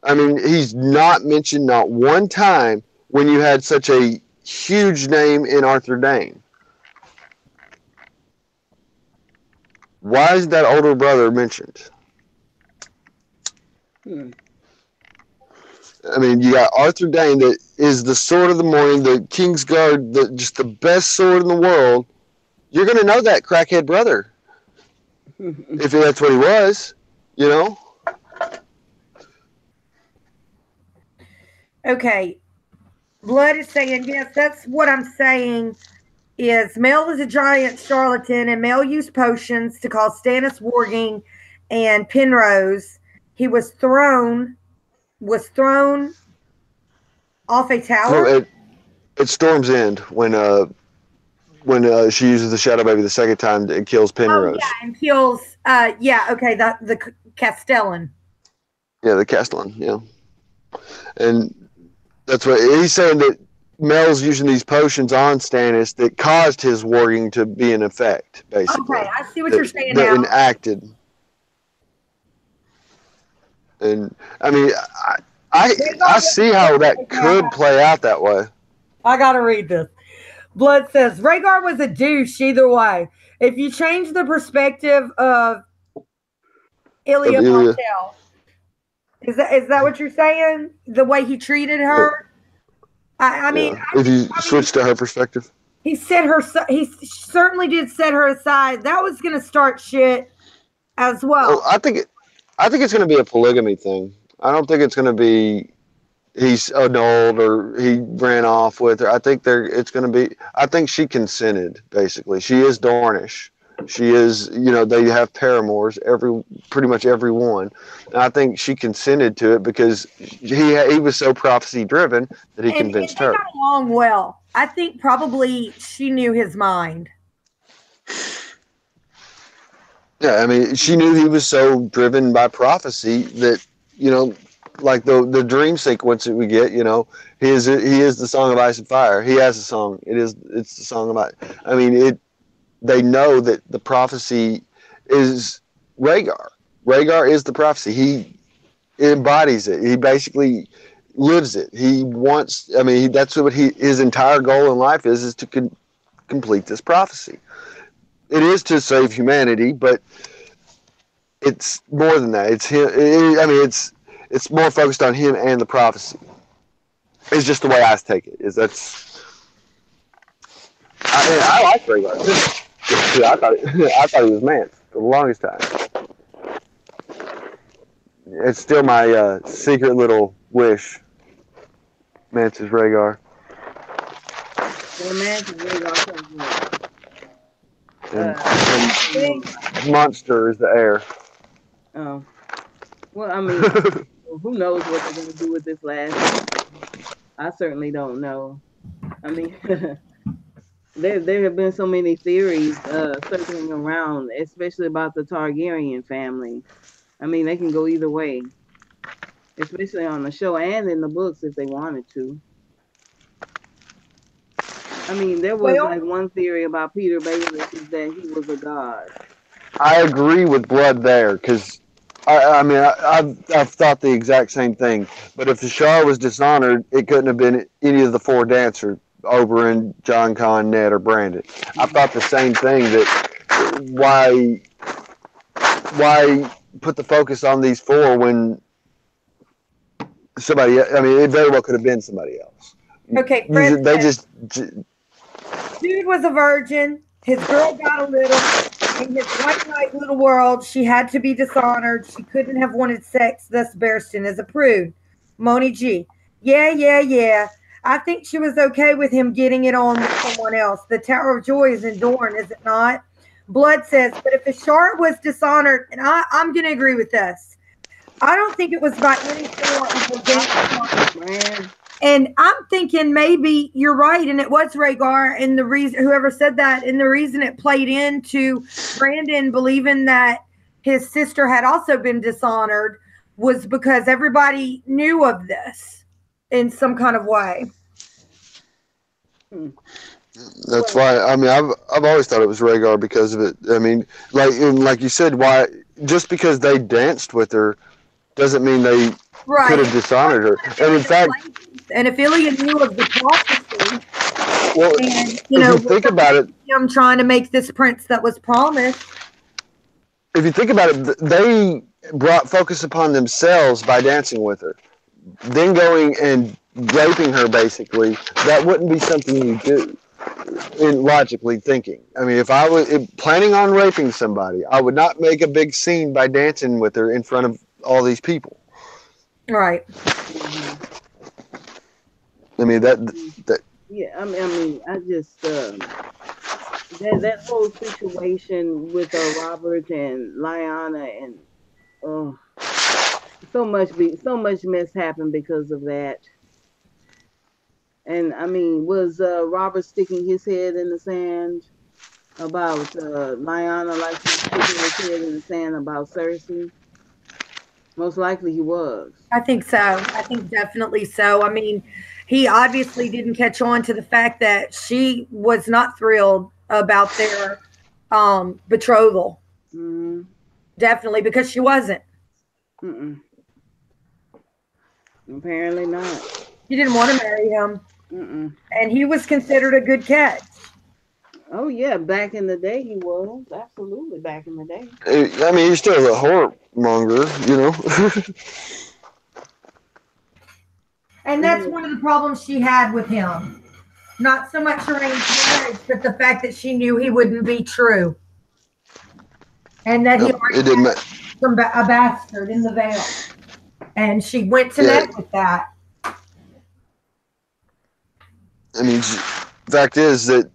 I mean, he's not mentioned not one time when you had such a huge name in Arthur Dane. Why is that older brother mentioned? I mean, you got Arthur Dane that is the sword of the morning, the King's Guard, just the best sword in the world, you're going to know that crackhead brother. If that's what he was, you know? Okay. Blood is saying, yes, that's what I'm saying. Is Mel is a giant charlatan, and Mel used potions to cause Stannis Warging and Penrose. He was thrown off a tower. At Storm's End when she uses the Shadow Baby the second time and kills Penrose. Oh, yeah, and kills the Castellan. Yeah, the Castellan, yeah. And that's what he's saying, that Mel's using these potions on Stannis that caused his warging to be in effect, basically. Okay, I see what you're saying that now. Enacted. And I mean, I see how that could play out that way. I gotta read this. Blood says Rhaegar was a douche either way. If you change the perspective of Ilya Martell, is that what you're saying? The way he treated her? I mean, if you switch to her perspective, he certainly did set her aside. That was going to start shit as well. I think it's going to be a polygamy thing. I don't think it's going to be he's annulled or he ran off with her. I think it's going to be. I think she consented. Basically, she is Dornish. She is, they have paramours, pretty much every one. And I think she consented to it because he was so prophecy driven that he convinced her. They got along well. I think probably she knew his mind. Yeah, I mean, she knew he was so driven by prophecy that, like the dream sequence that we get, he is the Song of Ice and Fire. He has a song. It's the Song of Ice. I mean, they know that the prophecy is Rhaegar. Rhaegar is the prophecy. He embodies it. He basically lives it. He wants. I mean, that's what his entire goal in life is to complete this prophecy. It is to save humanity, but it's more than that. It's him. It's more focused on him and the prophecy. It's just the way I take it. I like Rhaegar. I thought he was Mance for the longest time. It's still my secret little wish. Mance is Rhaegar. Yeah, Mance is Rhaegar. And Monster is the heir. Oh. Well, I mean, who knows what they're going to do with this last? I certainly don't know. I mean, there have been so many theories circling around, especially about the Targaryen family. I mean, they can go either way, especially on the show and in the books if they wanted to. I mean, there was one theory about Peter Baelish is that he was a god. I agree with Blood there, because I've thought the exact same thing. But if the Shah was dishonored, it couldn't have been any of the four dancers, Oberyn, Jon Con, Ned, or Brandon. I thought the same thing, that why put the focus on these four when it very well could have been somebody else. Okay, Fred dude was a virgin. His girl got a little. In his white knight little world, she had to be dishonored. She couldn't have wanted sex, thus Barristan is approved. Moni G. Yeah. I think she was okay with him getting it on with someone else. The Tower of Joy is in Dorne, is it not? Blood says, but if Ashara was dishonored, and I'm going to agree with this. I don't think it was by any form of Bran. And I'm thinking maybe you're right, and it was Rhaegar, and the reason whoever said that, and the reason it played into Brandon believing that his sister had also been dishonored was because everybody knew of this in some kind of way. That's why. I mean, I've always thought it was Rhaegar because of it. I mean, like you said, why just because they danced with her doesn't mean they could have dishonored her. And in fact, and if Ilya knew of the prophecy, well, and, if you think about it, I'm trying to make this prince that was promised. If you think about it, they brought focus upon themselves by dancing with her. Then going and raping her, basically, that wouldn't be something you do. In logically thinking, I mean, if I was planning on raping somebody, I would not make a big scene by dancing with her in front of all these people. Right. I mean that. Yeah, I mean, I just that whole situation with Robert and Lyanna and so much mess happened because of that. And I mean, was Robert sticking his head in the sand about Lyanna, like he's sticking his head in the sand about Cersei? Most likely he was. I think so. I think definitely so. I mean, he obviously didn't catch on to the fact that she was not thrilled about their betrothal. Mm-hmm. Definitely, because she wasn't. Apparently not. She didn't want to marry him. And he was considered a good catch. Oh yeah, back in the day he was. Absolutely, back in the day. I mean, he's still a whoremonger, you know. And that's one of the problems she had with him. Not so much arranged marriage, but the fact that she knew he wouldn't be true. And that he already had a bastard in the Vale. And she went to net with that. I mean, fact is that,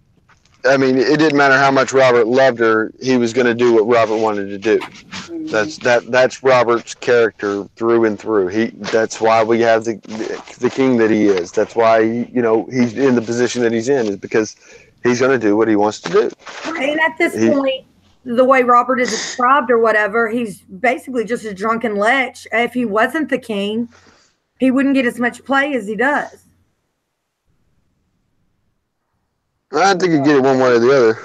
I mean, it didn't matter how much Robert loved her, he was going to do what Robert wanted to do. That's Robert's character through and through. That's why we have the king that he is. That's why he's in the position that he's in, is because he's going to do what he wants to do. And at this point, the way Robert is described or whatever, he's basically just a drunken lech. If he wasn't the king, he wouldn't get as much play as he does. I think he'd get it one way or the other.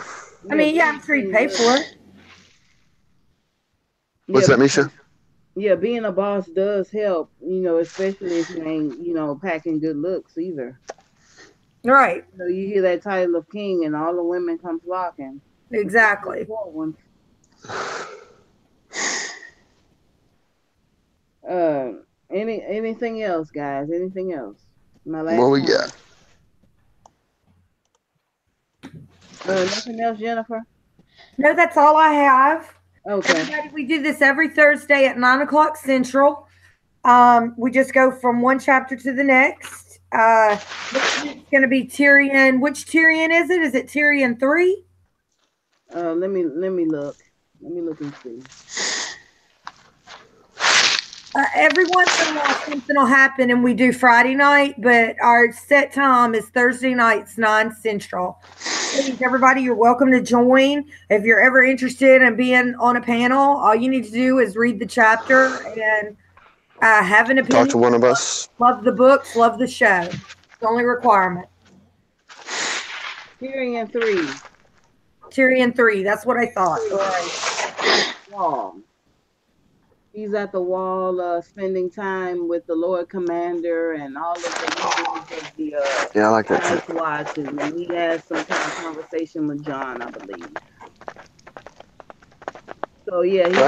I mean, yeah, I'm sure he'd pay for it. What's that, Misha? Yeah, being a boss does help, especially if you ain't, packing good looks either. Right. You hear that title of king and all the women come flocking. Exactly. Anything else, guys? Anything else? What we got? Nothing else, Jennifer? No, that's all I have. Okay. Everybody, we do this every Thursday at 9:00 Central. We just go from one chapter to the next. It's going to be Tyrion. Which Tyrion is it? Is it Tyrion 3? Let me look. Let me look and see. Every once in a while, something will happen, and we do Friday night, but our set time is Thursday nights, 9 Central. Please, everybody, you're welcome to join. If you're ever interested in being on a panel, all you need to do is read the chapter and have an opinion. Talk to one of us. Love the books, love the show. It's the only requirement. Tyrion 3. Tyrion 3, that's what I thought. Wall. He's at the wall spending time with the Lord Commander and all of the leaders of the I like that. Watch, and he has some kind of conversation with Jon, I believe. So yeah, he's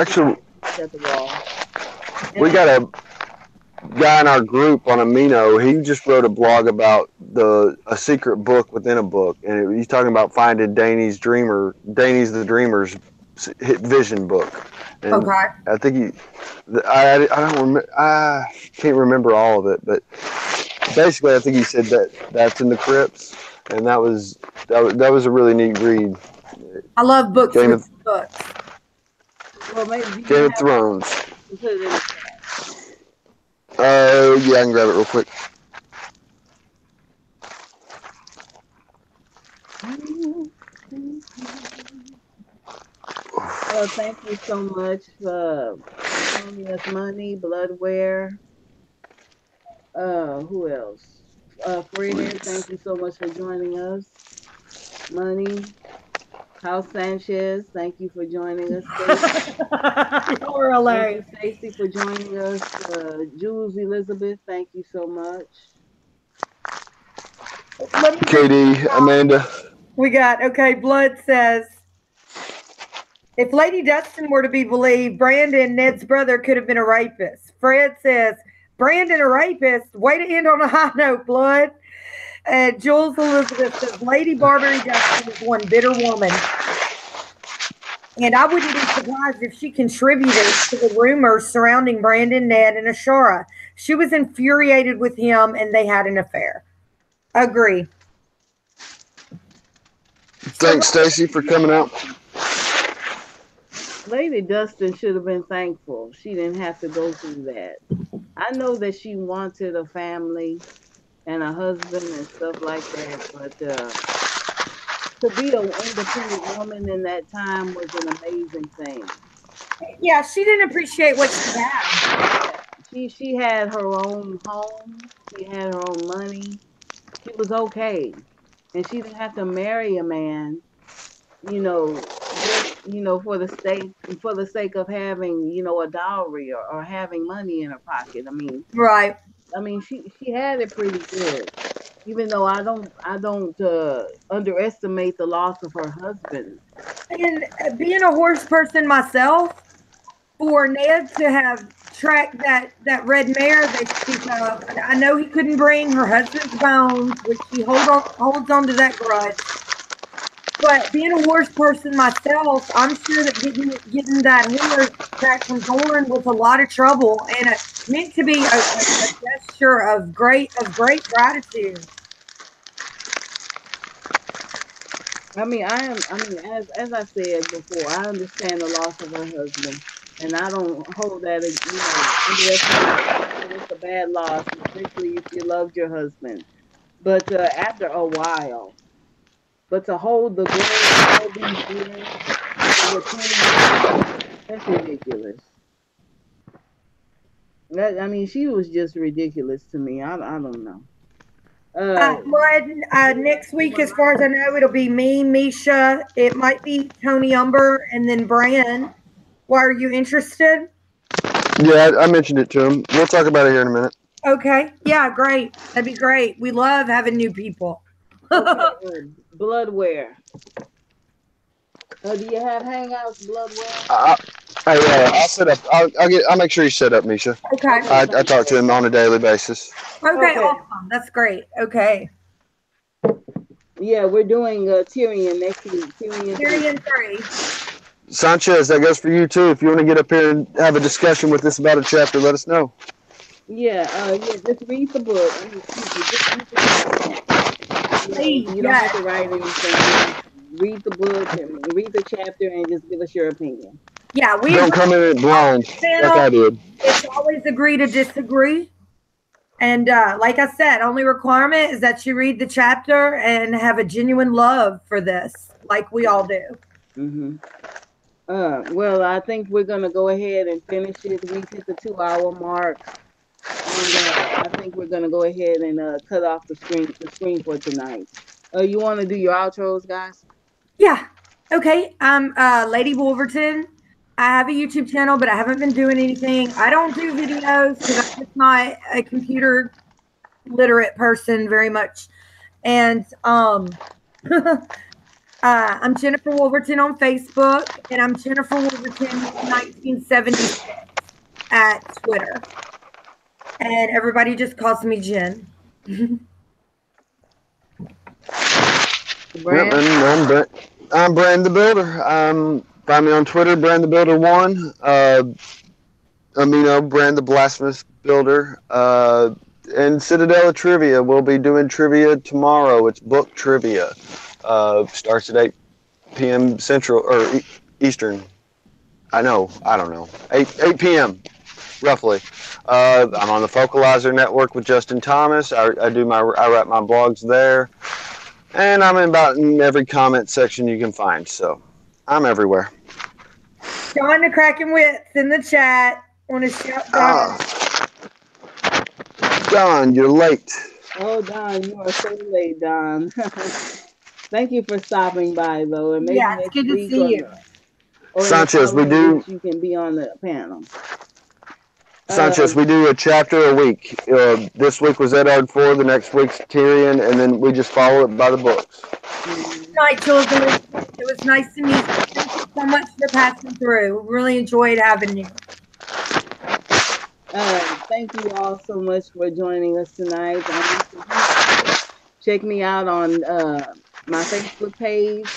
at the wall. We got a guy in our group on Amino. He just wrote a blog about a secret book within a book, and he's talking about finding Dany's the Dreamer's vision book. And okay. I think I don't remember. I can't remember all of it, but basically, I think he said that's in the crypts, and that was a really neat read. I love books. Books. Well, maybe Game of Thrones. Yeah, I can grab it real quick. Well, thank you so much for sending us money, Bloodware. Who else? Fred, thank you so much for joining us. Money. House Sanchez, thank you for joining us. You're hilarious. Thank you, Stacey, for joining us. Jules Elizabeth, thank you so much. Katie, Amanda. We got, Blood says, if Lady Dustin were to be believed, Brandon, Ned's brother, could have been a rapist. Fred says, Brandon a rapist. Way to end on a high note, blood. Jules Elizabeth says, Lady Barbary Dustin is one bitter woman. And I wouldn't be surprised if she contributed to the rumors surrounding Brandon, Ned, and Ashara. She was infuriated with him and they had an affair. Agree. Thanks, Stacy, for coming out. Lady Dustin should have been thankful. She didn't have to go through that. I know that she wanted a family and a husband and stuff like that, but to be an independent woman in that time was an amazing thing. Yeah, she didn't appreciate what she had. She had her own home. She had her own money. She was okay, and she didn't have to marry a man, for the sake of having, a dowry or having money in her pocket. Right. She had it pretty good, even though I don't underestimate the loss of her husband. And being a horse person myself, for Ned to have tracked that red mare they speak of, I know he couldn't bring her husband's bones, which he holds on to that grudge. But being a horse person myself, I'm sure that getting that horse back from Dorn was a lot of trouble, and it meant to be a gesture of great gratitude. As I said before, I understand the loss of her husband, and I don't hold that it's a bad loss, especially if you loved your husband. But after a while. But to hold the gold all these years, that's ridiculous. She was just ridiculous to me. I don't know. Next week, as far as I know, it'll be me, Misha. It might be Tony Umber, and then Bran. Why, are you interested? Yeah, I mentioned it to him. We'll talk about it here in a minute. Okay. Yeah, great. That'd be great. We love having new people. Okay, Bloodware. Do you have Hangouts, Bloodware? I'll set up. I'll make sure you set up, Misha. Okay. I talk to him on a daily basis. Okay, awesome. That's great. Okay. Yeah, we're doing Tyrion next week. Tyrion 3. Sanchez, that goes for you too. If you want to get up here and have a discussion with us about a chapter, let us know. Yeah, just read the book. You don't have to write anything. Read the book and read the chapter and just give us your opinion. Yeah, we don't come in it blind like I did. It's always agree to disagree. And like I said, only requirement is that you read the chapter and have a genuine love for this, like we all do. Mm-hmm. Well, I think we're going to go ahead and finish it. We hit the 2-hour mark. And I think we're going to go ahead and cut off the screen for tonight. You want to do your outros, guys? Yeah. Okay. I'm Lady Wolverton. I have a YouTube channel, but I haven't been doing anything. I don't do videos because I'm just not a computer literate person very much. And I'm Jennifer Wolverton on Facebook, and I'm Jennifer Wolverton 1976 at Twitter. And everybody just calls me Jen. Yep, I'm Bran the Builder. Find me on Twitter, Bran the Builder 1. Amino, Bran the Blasphemous Builder. And Citadel of Trivia. We'll be doing trivia tomorrow. It's book trivia. Starts at 8 p.m. Central or Eastern. I don't know. 8 p.m. roughly. I'm on the Focalizer Network with Justin Thomas. I write my blogs there, and I'm in every comment section you can find. So I'm everywhere. John the Kraken Wits in the chat. Want to shout out? Don, you're late. Oh, Don, you are so late, Don. Thank you for stopping by, though. And maybe it's good to see you. Sanchez, we do. You can be on the panel. Sanchez, we do a chapter a week. This week was Eddard 4, the next week's Tyrion, and then we just follow it by the books. Good night, children. It was nice to meet you. Thank you so much for passing through. Really enjoyed having you. Thank you all so much for joining us tonight. Check me out on my Facebook page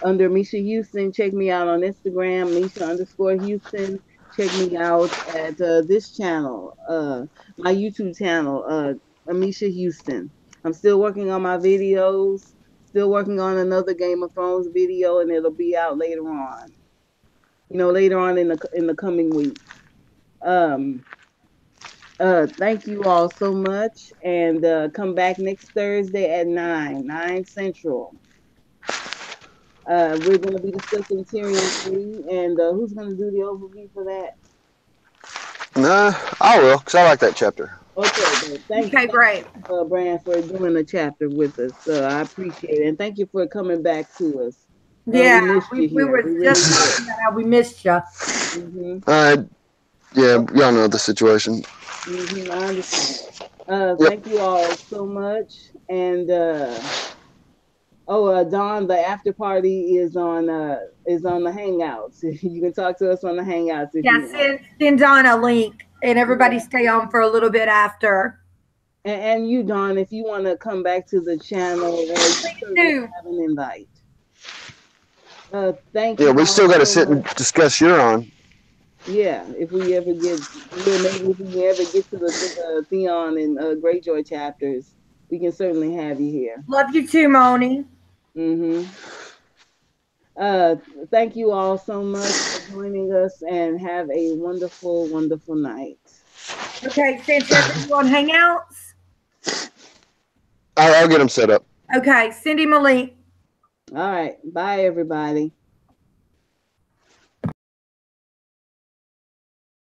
under Misha Houston. Check me out on Instagram, Misha_Houston. Check me out at this channel, my YouTube channel, Misha Houston. I'm still working on my videos, still working on another Game of Thrones video, and it'll be out later on. Later on in the coming weeks. Thank you all so much, and come back next Thursday at 9 Central. We're going to be discussing Tyrion 3, and who's going to do the overview for that? No, I will, because I like that chapter. Okay, thank you, great. Bran, for doing the chapter with us. I appreciate it, and thank you for coming back to us. Yeah, we missed you here. we just we missed you. Yeah, y'all know the situation. I understand. Thank you all so much, and Dawn, the after party is on the Hangouts. You can talk to us on the Hangouts if you want. Send Dawn a link, and everybody stay on for a little bit after. And you, Dawn, if you want to come back to the channel, you have an invite. Thank you. Yeah, we still got to sit and discuss Euron. Yeah, if we ever get, maybe if we ever get to the Theon and Greyjoy chapters, we can certainly have you here. Love you too, Moni. Thank you all so much for joining us, and have a wonderful, wonderful night. Okay, Sanchez, you on Hangouts? I'll get them set up. Okay, Cindy Malik. All right. Bye, everybody.